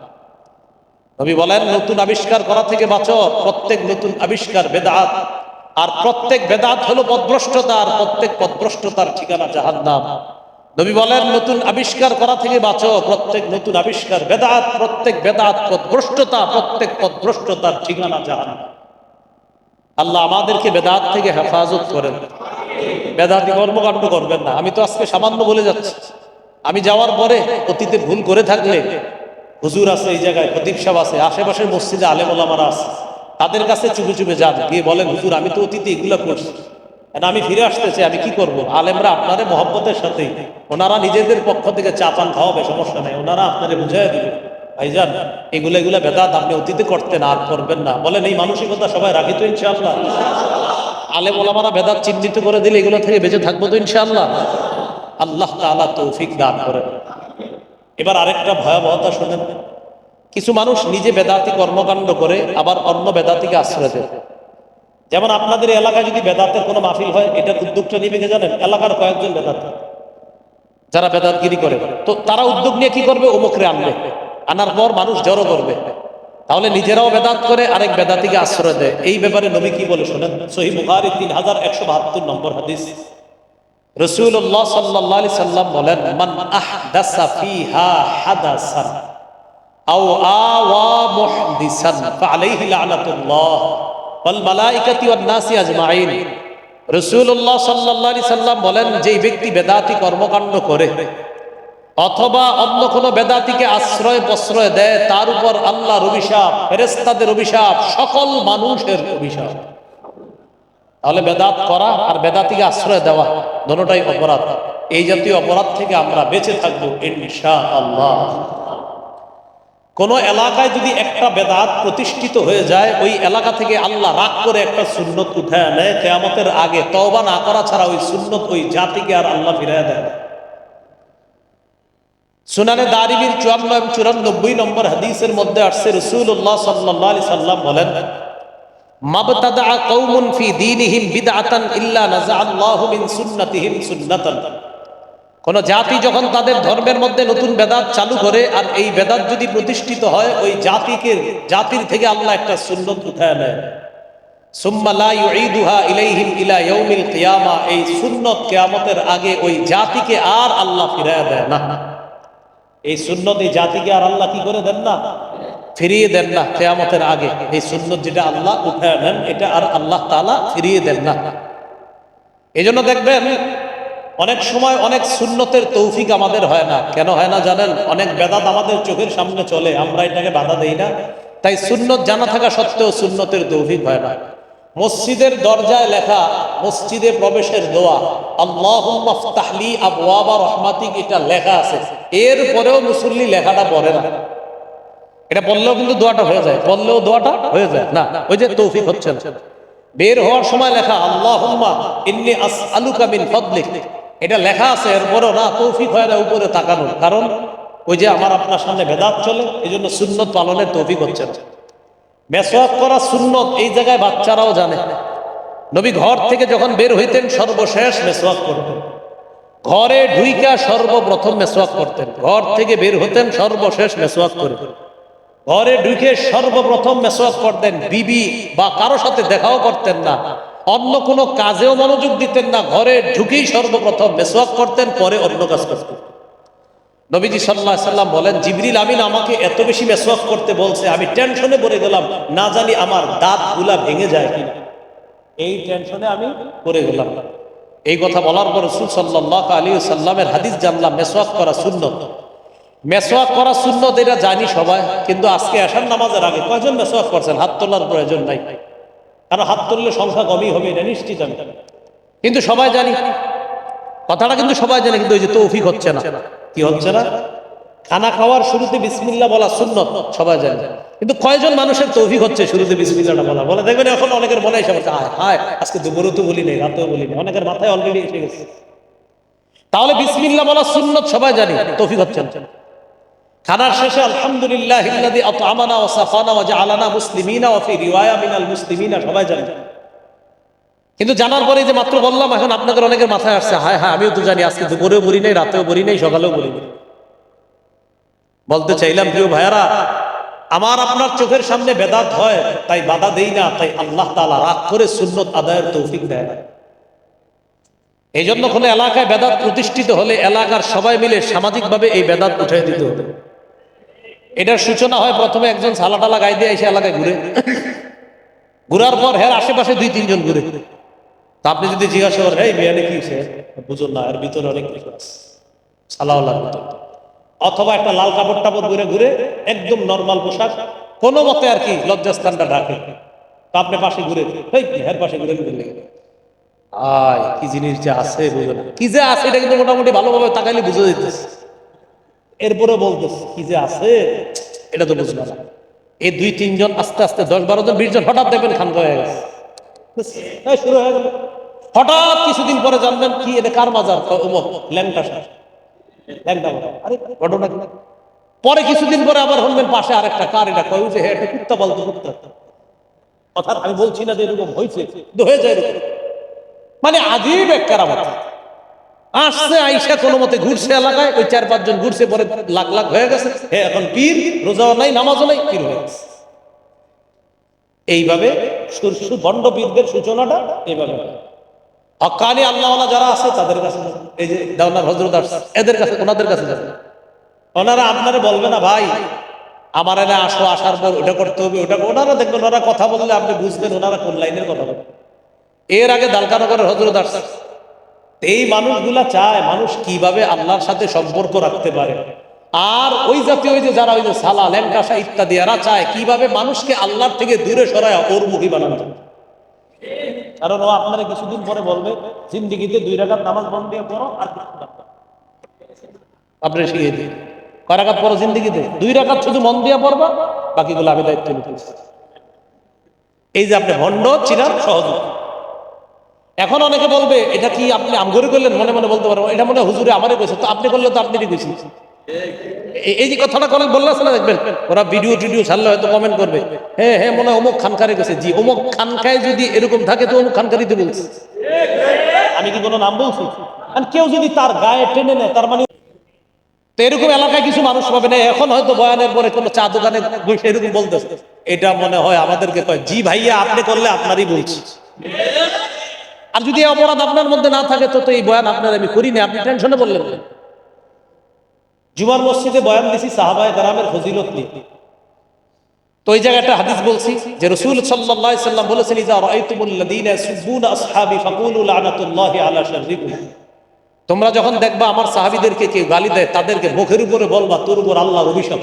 A: নবী বলেন নতুন আবিষ্কার করা থেকে বাঁচো, প্রত্যেক নতুন আবিষ্কার বেদাত, আর প্রত্যেক বেদাত হলো পথভ্রষ্টতা, আর প্রত্যেক পথভ্রষ্টতার ঠিকানা জাহান্নাম। নবী বলেন নতুন আবিষ্কার করা থেকে বাঁচো, প্রত্যেক নতুন আবিষ্কার বেদাত, প্রত্যেক বেদাত পথভ্রষ্টতা, প্রত্যেক পথভ্রষ্টতার ঠিকানা জাহান্নাম। আল্লাহ আমাদেরকে বেদাত থেকে হেফাজত করেন, বেদাতি কর্মকাণ্ড করবেন না। আমি তো আজকে সামান্য বলে যাচ্ছি, আমি যাওয়ার পরে অতীতে ভুল করে থাকলে হুজুর আছে এই জায়গায়, খতিব সাহেব আছে, আশেপাশের মসজিদে আলেম ওলামারা আছে, তাদের কাছে চুপে চুপে যান, গিয়ে বলেন হুজুর আমি তো অতীতে এগুলো করছি, আমি ফিরে আসতে চাই, আমি কি করব? আলেমরা আপনারে মহব্বতের সাথেই, ওনারা নিজেদের পক্ষ থেকে চা পান খাওয়াবে, সমস্যা নেই, ওনারা আপনারে বুঝাই দিবে ভাইজান এগুলা বেদাত আপনি অতীতে করতেন, আর করবেন না। বলেন এই মানসিকতা সবাই রাখি তো ইনশাআল্লাহ? আলেম ওলামারা বেদাত চিহ্নিত করে দিলে এগুলো থেকে বেঁচে থাকবো তো ইনশাআল্লাহ? আল্লাহ তাআলা তৌফিক দান করেন। এবার আরেকটা ভয়াবহতা শোনেন, কিছু মানুষ নিজে বেদাতি কর্মকাণ্ড করে আবার অন্য বেদাতিকে আশ্রয় দেয়। যেমন আপনাদের এলাকায় যদি বেদাতের কোনো মাহফিল হয়, এটার উদ্যোগটা নিবে কে জানেন? এলাকার কয়েকজন বেদাতি যারা বেদাতগিরি করে, তো তারা উদ্যোগ নিয়ে কি করবে? অমুকরে আনবে, আনার পর মানুষ জড়ো করবে, তাহলে নিজেরাও বেদাত করে আরেক বেদাতিকে আশ্রয় দেয়। এই ব্যাপারে নবী কি বলে শোনেন, সহিহ বুখারী 3172 নম্বর হাদিস। রাসূলুল্লাহ সাল্লাল্লাহু আলাইহি সাল্লাম বলেন, মান আহদাসা ফিহা হাদাসান আও আওয়া মুহদিসান ফাআলাইহি লানাতুল্লাহ ওয়াল মালাইকাতি ওয়ান নাসি আজমাইন। রাসূলুল্লাহ সাল্লাল্লাহু আলাইহি সাল্লাম বলেন, যেই ব্যক্তি বেদাতি কর্মকাণ্ড করে অথবা অন্য কোনো বেদাতিকে আশ্রয় প্রশ্রয় দেয়, তার উপর আল্লাহর অভিশাপ, ফেরেশতাদের অভিশাপ, সকল মানুষের অভিশাপ। তাহলে বেদাত করা আর বেদাতিকে আশ্রয় দেওয়া দুটোটাই অপরাধ। এই জাতীয় অপরাধ থেকে আমরা বেঁচে থাকবো ইনশাআল্লাহ। কোন এলাকায় যদি একটা বেদাত প্রতিষ্ঠিত হয়ে যায়, ওই এলাকা থেকে আল্লাহ রাগ করে একটা সুন্নত উঠায় নেয়, কিয়ামতের আগে তওবা না করা ছাড়া ওই সুন্নত ওই জাতিকে আর আল্লাহ ফিরায় দেয়। সুনানে দারিমির 54 এবং 94 নম্বর হাদিসের মধ্যে আসছে, রাসূলুল্লাহ সাল্লাল্লাহু আলাইহি সাল্লাম বলেন, মাবতাদা কওমুন ফি দীনিহিম বিদআতান ইল্লা নাযাআল্লাহু মিন সুন্নাতিহিম সুন্নাতান। কোন জাতি যখন তাদের ধর্মের মধ্যে নতুন বেদাত চালু করে, আর এই বেদাত যদি প্রতিষ্ঠিত হয়, ওই জাতির থেকে আল্লাহ একটা সুন্নত উঠায় নেয়। সুম্মা লা ইউঈদুহা ইলাইহিম ইলা ইয়াউমিল কিয়ামা। এই সুন্নত কিয়ামতের আগে ওই জাতিকে আর আল্লাহ ফিরায় দেয় না। এই সুন্নত এই জাতিকে আর আল্লাহ কি করে দেন না? ফিরিয়ে দেন না। কিয়ামতের আগে এই সুন্নত যেটা আল্লাহ উঠায় নেন, এটা আর আল্লাহ তাআলা ফিরিয়ে দেন না। এজন্য দেখবেন অনেক সময় অনেক সুন্নতের তৌফিক আমাদের হয় না। কেন হয় না জানেন? অনেক বেদাত আমাদের চোখের সামনে চলে, আমরা এটাকে বাধা দেই না, তাই সুন্নত জানা থাকা সত্ত্বেও সুন্নতের তৌফিক হয় না। মসজিদের দরজায় লেখা, মসজিদে প্রবেশের দোয়া, আল্লাহুম্মা ফতাহলি আবওয়াবা রাহমাতিক, এটা লেখা আছে, এরপরেও মুসল্লি লেখাটা পড়ে না। এটা বললেও কিন্তু দোয়াটা হয়ে যায়, বললেও দোয়াটা হয়ে যায় না, ওই যে তৌফিক হচ্ছে না। বের হওয়ার সময় লেখা আল্লাহুম্মা ইন্নী আসআলুকা মিন ফাদলিক, এটা লেখা আছে, এরপরও না তৌফিক হয় না উপরে তাকানোর। কারণ ওই যে আমার আপনার সামনে বেদাত চলে, এই জন্য সুন্নত পালনের তৌফিক হচ্ছে না। মেসওয়াক করা সুন্নত, এই জায়গায় বাচ্চারাও জানে। নবী ঘর থেকে যখন বের হইতেন সর্বশেষ মেসওয়াক করতেন, ঘরে ঢুইকা সর্বপ্রথম মেসওয়াক করতেন, ঘর থেকে বের হতেন সর্বশেষ মেসওয়াক করে, ঘরে ঢুকে সর্বপ্রথম মেসওয়াক করতেন। বিবি বা কারো সাথে দেখাও করতেন না, অন্য কোনো কাজেও মনোযোগ দিতেন না, ঘরে ঢুকেই সর্বপ্রথম মেসওয়াক করতেন, পরে অন্য কাজ করতেন। নবীজি সাল্লাল্লাহু আলাইহি সাল্লাম বলেন, জিবরিল আমিন আমাকে এত বেশি মেসওয়াক করতে বলছে, আমি টেনশনে পড়ে গেলাম, না জানি আমার দাঁতগুলা ভেঙে যায় কিনা, এই টেনশনে আমি পড়ে গেলাম। এই কথা বলার পর রাসূল সাল্লাল্লাহু আলাইহি সাল্লামের হাদিস জানলাম, মেসওয়াক করা সুন্নত। মেসওয়াক করা সুন্নত এটা জানি সবাই, কিন্তু আজকে এশার নামাজের আগে কয়জন মেসওয়াক করছেন? হাত তোলার প্রয়োজন নাই, কারণ হাত তুললে সংখ্যা কমই হবে, এটা নিশ্চিত আমি। কিন্তু সবাই জানি কথাটা, কিন্তু সবাই জানে, কিন্তু ওই যে তৌফিক হচ্ছে না। কি হচ্ছে না? খানা খাওয়ার শুরুতে বিসমিল্লাহ বলা সুন্নত, সবাই জানে, কিন্তু কয়জন মানুষের তৌফিক হচ্ছে শুরুতে বিসমিল্লাহটা বলা? বলে দেখবেন এখন অনেকের মনে এসে বলছে, হায় আজকে দুপুরেও তো বলি নেই, রাতেও বলি নেই, অনেকের মাথায় অলরেডি এসে গেছে। তাহলে বিসমিল্লাহ বলা সুন্নত সবাই জানি, তৌফিক হচ্ছে না। খানার শেষে আলহামদুলিল্লাহিল্লাযী আত'আমানা ওয়া সাকানা ওয়া জাআলানা মুসলিমিনা ওয়া ফি রিওয়ায়া মিনাল মুসলিমিনা, সবাই জানে। কিন্তু জানার পরে যে মাত্র বললাম, এখন আপনাদের অনেকের মাথায় আসছে, হায় আমিও তো জানি, আজকে দুপুরেও বলি নাই, রাতেও বলি নাই, সকালেও বলি নাই। বলতে চাইলাম প্রিয় ভাইয়ারা, আমার আপনার চোখের সামনে বেদাত হয় তাই বাধা দেই না, তাই আল্লাহ তাআলা রাগ করে সুন্নত আদায়ের তৌফিক দেয় না। এই জন্য কোনো এলাকায় বেদাত প্রতিষ্ঠিত হলে এলাকার সবাই মিলে সামাজিকভাবে এই বেদাত উঠিয়ে দিতে হবে। এটার সূচনা হয় প্রথমে একজন সালাটালা গায়ে দিয়ে এসে এলাকায় ঘুরার পর হের আশেপাশে 2-3 জন ঘুরে। তা আপনি যদি জিজ্ঞাসা করেন, এই বিয়ানে কি হয়েছে, বুঝুন না, এর ভিতরে অনেক কিছু আছে, সালাওয়ালার ভিতরে অথবা একটা লাল কাপড় টাপড় ঘুরে ঘুরে একদম নর্মাল পোশাক, কোনো মতে আর কি লজ্জাস্থানটা ঢাকে, তো আপনি পাশে ঘুরে হের পাশে ঘুরে ঘুরে লেগে আয় কি জিনিস যে আছে বুঝো না, কি যে আছে এটা কিন্তু মোটামুটি ভালোভাবে তাকাইলে বুঝে যেতেছে, এরপরে বলতেছে কি যে আছে এটা তো বুঝলো না। এই 2-3 জন আস্তে আস্তে 10-12 জন 20 জন হঠাৎ দেখবেন খানকা হয়ে গেছে, শুরু হয়ে গেল। হঠাৎ কিছুদিন পরে জানবেন কি এটা কার মাজার, ল্যাংটা ল্যাংটা আরে ঘটনা কি। পরে কিছুদিন পরে আবার শুনবেন পাশে আরেকটা, কার এটা, কয় যে হ্যাঁ এটা কুত্তা পালতো কুত্তা। অর্থাৎ আমি বলছি না যে এরকম হয়েছে, হয়ে যায় এরকম। মানে আজীব এক কারামত। আসছে আইসা কোনো মতে ঘুরছে এলাকায়, ওই 4-5 জন ঘুরছে, পরে লাখ লাখ হয়ে গেছে, হ্যাঁ এখন পীর, রোজাও নাই নামাজও নাই, পীর হয়ে গেছে। এইভাবে বন্ড পীরদের সূচনাটা এইভাবে। হক্কানি আল্লাহওয়ালা যারা আছে তাদের কাছে, এই যে দেওনার হযরত এদের কাছে, ওনাদের কাছে যাবে, ওনারা আপনারা বলবে না ভাই আমার এনে আসো, আসার পর ওটা করতে হবে ওটা, ওনারা দেখবেন ওনারা কথা বললে আপনি বুঝবেন ওনারা কোন লাইনের কথা বলবেন। এর আগে দালকানগরের হযরত আসছে, এই মানুষগুলা চায় মানুষ কিভাবে আল্লাহর সাথে সম্পর্ক রাখতে পারে, আর ওই জাতীয় ওই যে যারা ওই যে সালা ল্যাংটাসা ইত্যাদি এরা চায় কিভাবে মানুষকে আল্লাহর থেকে দূরে সরায় ওর মুখী বানানো যায়। কারণ ও আপনারা কিছুদিন পরে বলবে জিন্দিগিতে 2 রাকাত নামাজ বন্ধ দিয়ে পড়ো, আর আপনি শিখিয়ে দিন কয় রাকাত পড়ো জিন্দিগিতে, 2 রাকাত শুধু মন দিয়ে পড়বা, বাকিগুলো আমি দায়িত্ব নিতে। এই যে আপনি ভণ্ড চিনার সহজ। এখন অনেকে বলবে এটা কি আপনি আমগরে করলেন, মনে মনে বলতে পারবো এটা মনে হুজুরে আমারে কইছে, তো আপনি করলে তো আপনি কইছেন। এই যে কথাটা কলেন বললে আছে না, দেখবেন ওরা ভিডিও টিডিও ছাড়লে হয়তো কমেন্ট করবে, হ্যাঁ হ্যাঁ মনে হয় অমুক খানকারে গেছে। জি, অমুক খানকায় যদি এরকম থাকে তো অমুক খানকারিতে বলছে, আমি কি কোনো নাম বলছি? কেউ যদি তার গায়ে টেনে নেয় তার মানে তো এরকম এলাকায় কিছু মানুষ পাবে না। এখন হয়তো বয়ানের পরে কোনো চা দোকানে বসে এরকম বলতেছে, এটা মনে হয় আমাদেরকে কয় জি ভাইয়া আপনি করলে আপনারই বলছি। আর যদি অপরাধ আপনার মধ্যে না থাকে তো এই বয়ান আপনার আমি করি না, আপনি টেনশনে বললেন। জুমার মসজিদে বয়ান দিছি সাহাবায়ে কেরামের ফজিলত নিয়ে, তো এই জায়গায় একটা হাদিস বলছি যে রাসূল সাল্লাল্লাহু আলাইহি সাল্লাম বলেছেন ইজা রাআইতুমুল লাযীনা ইয়াসুবুনা আসহাবি ফাকুলু লানাতুল্লাহি আলা শাররিকুম, তোমরা যখন দেখবা আমার সাহাবীদেরকে কেউ গালি দেয় তাদেরকে মুখের উপরে বলবা তোর উপর আল্লাহর অভিশাপ।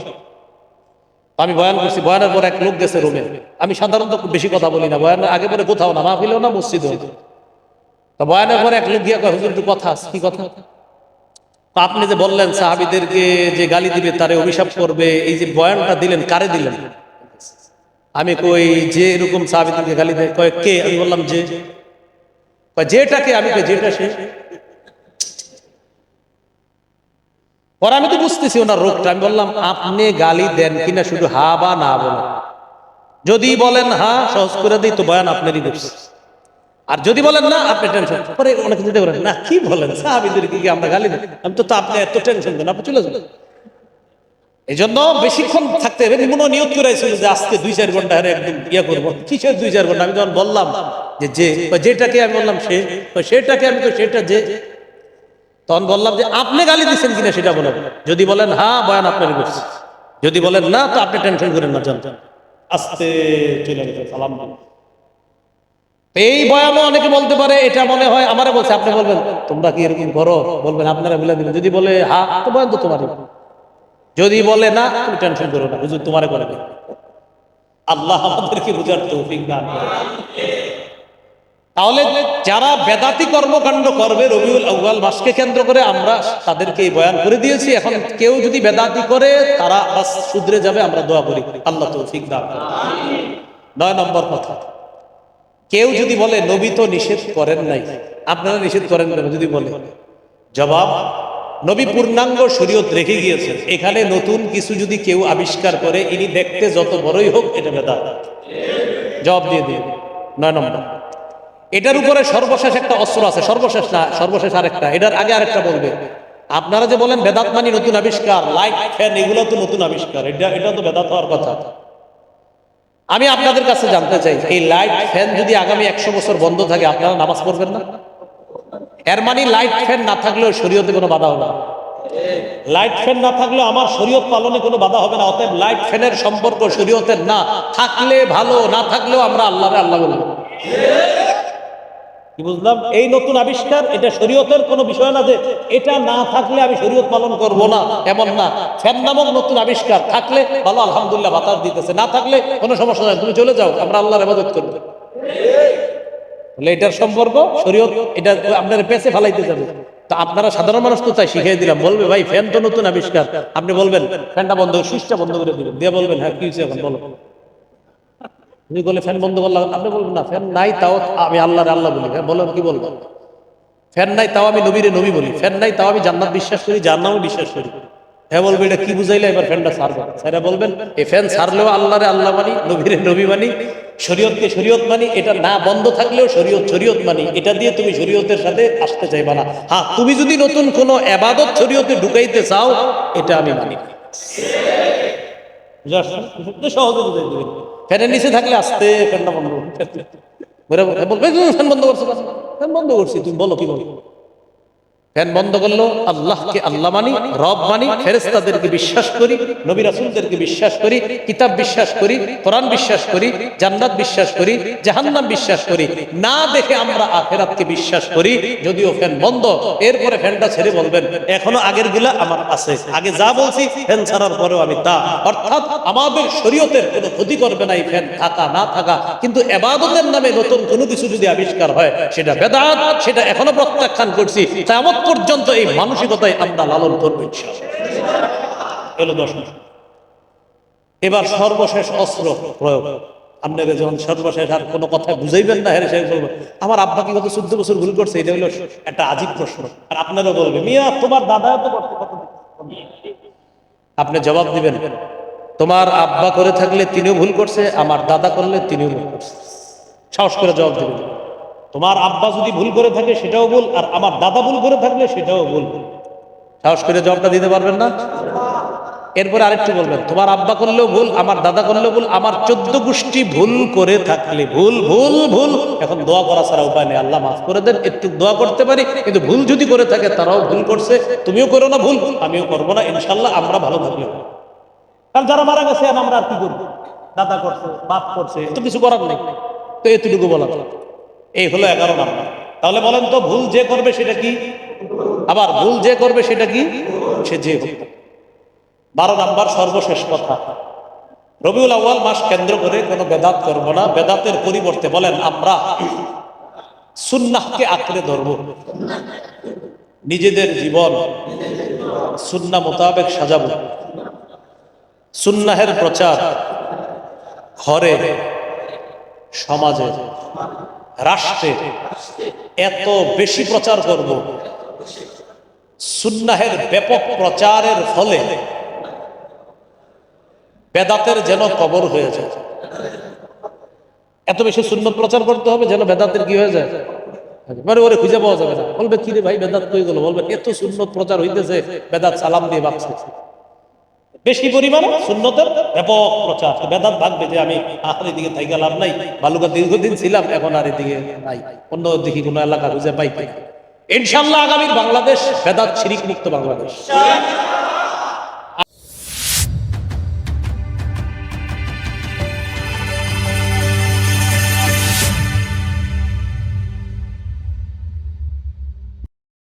A: আমি বয়ান করছি, বয়ানের পর এক লোক গেছে রুমে, আমি সাধারণত খুব বেশি কথা বলি না, বয়ানের আগে পরে কোথাও না, মাহফিলেও না, মসজিদেও না। তো বয়ানের পরে এক লোক গিয়া কয় হুজুর একটু কথা আছে। কি কথা? আপনি যে বললেন সাহাবীদেরকে যে গালি দিবে তারে অভিশাপ করবে, এই যে বয়ানটা দিলেন কারে দিলেন? আমি কই যে এরকম সাহাবীদেরকে গালি দেয়। কয় কে? আমি বললাম যে। কয় যেটাকে? আমি কই যেটা সে। পরে আমি তো বুঝতেছি ওনার রোগটা। আমি বললাম আপনি গালি দেন কিনা শুধু হা বা না বলেন, যদি বলেন হা সহজ করে দিই তো বয়ান আপনারই দেখছি, আর যদি বলেন না আপনি টেনশন পরে অনেকে যেতে পারেন না কি বলেন সাহাবীদেরকে কি আমরা গালি দিই? আমি তো আপনি এত টেনশন দেন, আপনি চলে যাবেন। এই জন্য বেশিক্ষণ থাকতে হবে। মনে নিয়ত করেছিল যে আজকে 2-4 ঘন্টা একদম ইয়া করবো। কিসের 2-4 ঘন্টা? আমি যখন বললাম যে যেটাকে, আমি বললাম সে, সেটাকে, আমি সেটা যে, তখন বললাম যে আপনি গালি দিচ্ছেন কিনা সেটা বলেন, যদি বলেন হ্যাঁ বয়ান আপনারই করছি, যদি বলেন না তো আপনি টেনশন করেন না, জানতেন আস্তে চলে গেছে সালাম। এই বয়ানও অনেকে বলতে পারে এটা মনে হয় আমারে বলছে, আপনি বলবেন তোমরা কি এরকম করো, বলবেন আপনারা বলে দিবেন। যদি বলে হ্যাঁ তো বয়ান তো তোমারই, যদি বলে না তুমি টেনশন করো না, হুজুর তোমারে করে দেবে। আল্লাহ আমাদেরকে বুঝার তৌফিক দান করেন। তাহলে যারা বেদাতি কর্মকাণ্ড করবে রবিউল আউয়াল মাসকে কেন্দ্র করে আমরা তাদেরকে এই বয়ান করে দিয়েছি। এখন কেউ যদি বেদাতি করে তারা বাস শুধরে যাবে, আমরা দোয়া করি আল্লাহ তৌফিক দান করেন। 9 নম্বর কথা, কেউ যদি বলে নবী তো নিষেধ করেন নাই, আপনারা নিষেধ করেন কেন যদি বলে, জবাব নবী পূর্ণাঙ্গ শরীয়ত রেখে গিয়েছেন, এখানে নতুন কিছু যদি কেউ আবিষ্কার করে ইনি দেখতে যত বড়ই হোক এটা বেদাত, জবাব দিয়ে দিন। 9 নম্বর, এটার উপরে সর্বশেষ একটা অস্ত্র আছে, সর্বশেষ না, সর্বশেষ আরেকটা, এটার আগে আরেকটা বলবে। আপনারা যে বলেন বেদাত মানে নতুন আবিষ্কার, লাইট ফ্যান এগুলো তো নতুন আবিষ্কার, এটা তো বেদাত হওয়ার কথা। আমি আপনাদের কাছে জানতে চাই, এই লাইট ফ্যান যদি আগামী 100 বছর বন্ধ থাকে আপনারা নামাজ পড়বেন না? এর মানে লাইট ফ্যান না থাকলেও শরীয়তে কোনো বাধা হবে না। লাইট ফ্যান না থাকলেও আমার শরীয়ত পালনে কোনো বাধা হবে না। অতএব লাইট ফ্যানের সম্পর্ক শরীয়তের না, থাকলে ভালো, না থাকলেও আমরা আল্লাহরে আল্লাহ বলবো। কি বুঝলাম? এই নতুন আবিষ্কার, এটা শরীয়তের কোনো বিষয় না যে এটা না থাকলে আমি শরীয়ত পালন করব না, এমন না। ফ্যান নামক নতুন আবিষ্কার থাকলে ভালো, আলহামদুলিল্লাহ বাতাস দিতেছে, না থাকলে কোনো সমস্যা নাই, তুমি চলে যাও, আমরা আল্লাহর ইবাদত করব। এটার সম্পর্ক শরীয়ত, এটা আপনারা পেছে ফেলাইতে যাবে। তো আপনারা সাধারণ মানুষ তো তাই শিখিয়ে দিলাম, বলবে ভাই ফ্যান তো নতুন আবিষ্কার, আপনি বলবেন ফ্যানটা বন্ধ, সুইচটা বন্ধ করে দিবেন, দিয়ে বলবেন হ্যাঁ কি হয়েছে এখন বলো। তুমি বলে ফ্যান বন্ধ করলাম, আপনি বলবেন না ফ্যান নাই তাও আমি আল্লাহরে আল্লাহ বলি। হ্যাঁ বলেন, কি বলবো? ফ্যান নাই তাও আমি নবীরে নবী বলি, ফ্যান নাই তাও আমি জান্নাত বিশ্বাস করি, জান্নাতও বিশ্বাস করি। হ্যাঁ বলবে এটা কি বুঝাইলে, এবার ফ্যানটা ছাড়বেন। স্যারা বলবেন এই ফ্যান ছাড়লেও আল্লাহরে আল্লাহ মানি, নবীরে নবী মানি, শরীয়তকে শরীয়ত মানি, এটা না বন্ধ থাকলেও শরীয়ত শরীয়ত মানি, এটা দিয়ে তুমি শরীয়তের সাথে আসতে চাইবা না। হ্যাঁ তুমি যদি নতুন কোনো ইবাদত শরীয়তে ঢুকাইতে চাও, এটা আমি মানি। সহজে বুঝাই দেবেন। ফ্যানের নিচে থাকলে আসতে ফ্যানটা বন্ধ বলবে ফ্যান বন্ধ করছো, ফ্যান বন্ধ করছি, তুমি বলো কি বলো। ফ্যান বন্ধ করলো, আল্লাহকে আল্লাহ মানি, রব মানি, ফেরেশতাদেরকে বিশ্বাস করি, নবী রাসূলদেরকে বিশ্বাস করি, কিতাব বিশ্বাস করি, কোরআন বিশ্বাস করি, জান্নাত বিশ্বাস করি, জাহান্নাম বিশ্বাস করি, না দেখে আমরা আখিরাতকে বিশ্বাস করি। যদিও ফ্যান বন্ধ, এরপরে ফ্যানটা ছেড়ে বলবেন এখনো আগের গুলা আমার আছে, আগে যা বলছি ফ্যান ছাড়ার পরেও আমি তা। অর্থাৎ আমাদের শরীয়তের কোনো ক্ষতি করবে না এই ফ্যান থাকা না থাকা, কিন্তু ইবাদতের নামে নতুন কোনো কিছু যদি আবিষ্কার হয় সেটা বেদাত, সেটা এখনো প্রত্যাখ্যান করছি। কিয়ামত পর্যন্ত এই মানসিকতায় আমরা লালন করব ইনশাআল্লাহ। এলো 10। এবার সর্বশেষ অস্ত্র প্রয়োগ। আপনাদের যখন সর্বশেষ আর কোনো কথা বুঝাইবেন না, হেরে শেষ বলবো আমার আব্বা কি গত 14 বছর ভুল করছে, এটা হলো একটা আজীব প্রশ্ন। আর আপনারও বলবে মিয়া তোমার দাদা তো করতে কত, আপনি জবাব দিবেন তোমার আব্বা করে থাকলে তিনিও ভুল করছে, আমার দাদা করলে তিনিও ভুল করছে। সাহস করে জবাব দিবেন। তোমার আব্বা যদি ভুল করে থাকে সেটাও ভুল, আর আমার দাদা ভুল করে থাকলে সেটাও ভুল। সাহস করে জবাবটা দিতে পারবেন না? এরপরে আরেকটু বলবেন তোমার আব্বা করলেও ভুল, আমার দাদা করলেও ভুল, আমার 14 গোষ্ঠী ভুল করে থাকলে ভুল ভুল ভুল। এখন দোয়া করা ছাড়া উপায় নেই, আল্লাহ মাফ করে দেন, একটু দোয়া করতে পারি, কিন্তু ভুল যদি করে থাকে তারাও ভুল করছে, তুমিও করো না ভুল, আমিও করবো না, ইনশাল্লাহ আমরা ভালো থাকলে। কারণ যারা মারা গেছে আমরা আর কি করবো, দাদা করছে বাপ করছে, তো কিছু করার নেই, তো এতটুকু বলা। এই হলো 11 নাম্বার। তাহলে বলেন তো ভুল যে করবে সেটা কি, আবার ভুল যে করবে সেটা কি, সে যে হোক। 12 নাম্বার সর্বশেষ কথা, রবিউল আউয়াল মাস কেন্দ্র করে কোনো বেদাত করব না, বেদাতের পরিবর্তে বলেন আমরা সুন্নাহকে আঁকড়ে ধরব, নিজেদের জীবন সুন্নাহ মোতাবেক সাজাবো, সুন্নাহের প্রচার ঘরে, সমাজে, রাষ্ট্রে এত বেশি প্রচার করব, সুন্নাহের ব্যাপক প্রচারের ফলে বেদাতের যেন কবর হয়ে যায়। এত বেশি সুন্নত প্রচার করতে হবে যেন বেদাতের কি হয়ে যায়, মানে ওরে খুঁজে পাওয়া যাবে না। বলবে কি রে ভাই বেদাত কই গেল, বলবে এত সুন্নত প্রচার হইতেছে বেদাত সালাম দিয়ে ভাগছে। বেশি পরিমাণে সুন্নতের ব্যাপক প্রচার, বেদাত ভাগবে যে আমি আর এদিকে থাইকা লাভ নাই, বালুকা দীর্ঘদিন ছিলাম এখন আর এদিকে নাই, অন্য দিকে কোনো এলাকা খুঁজে পাই। ইনশাআল্লাহ আগামীর বাংলাদেশ বেদাত শিরিক মুক্ত বাংলাদেশ।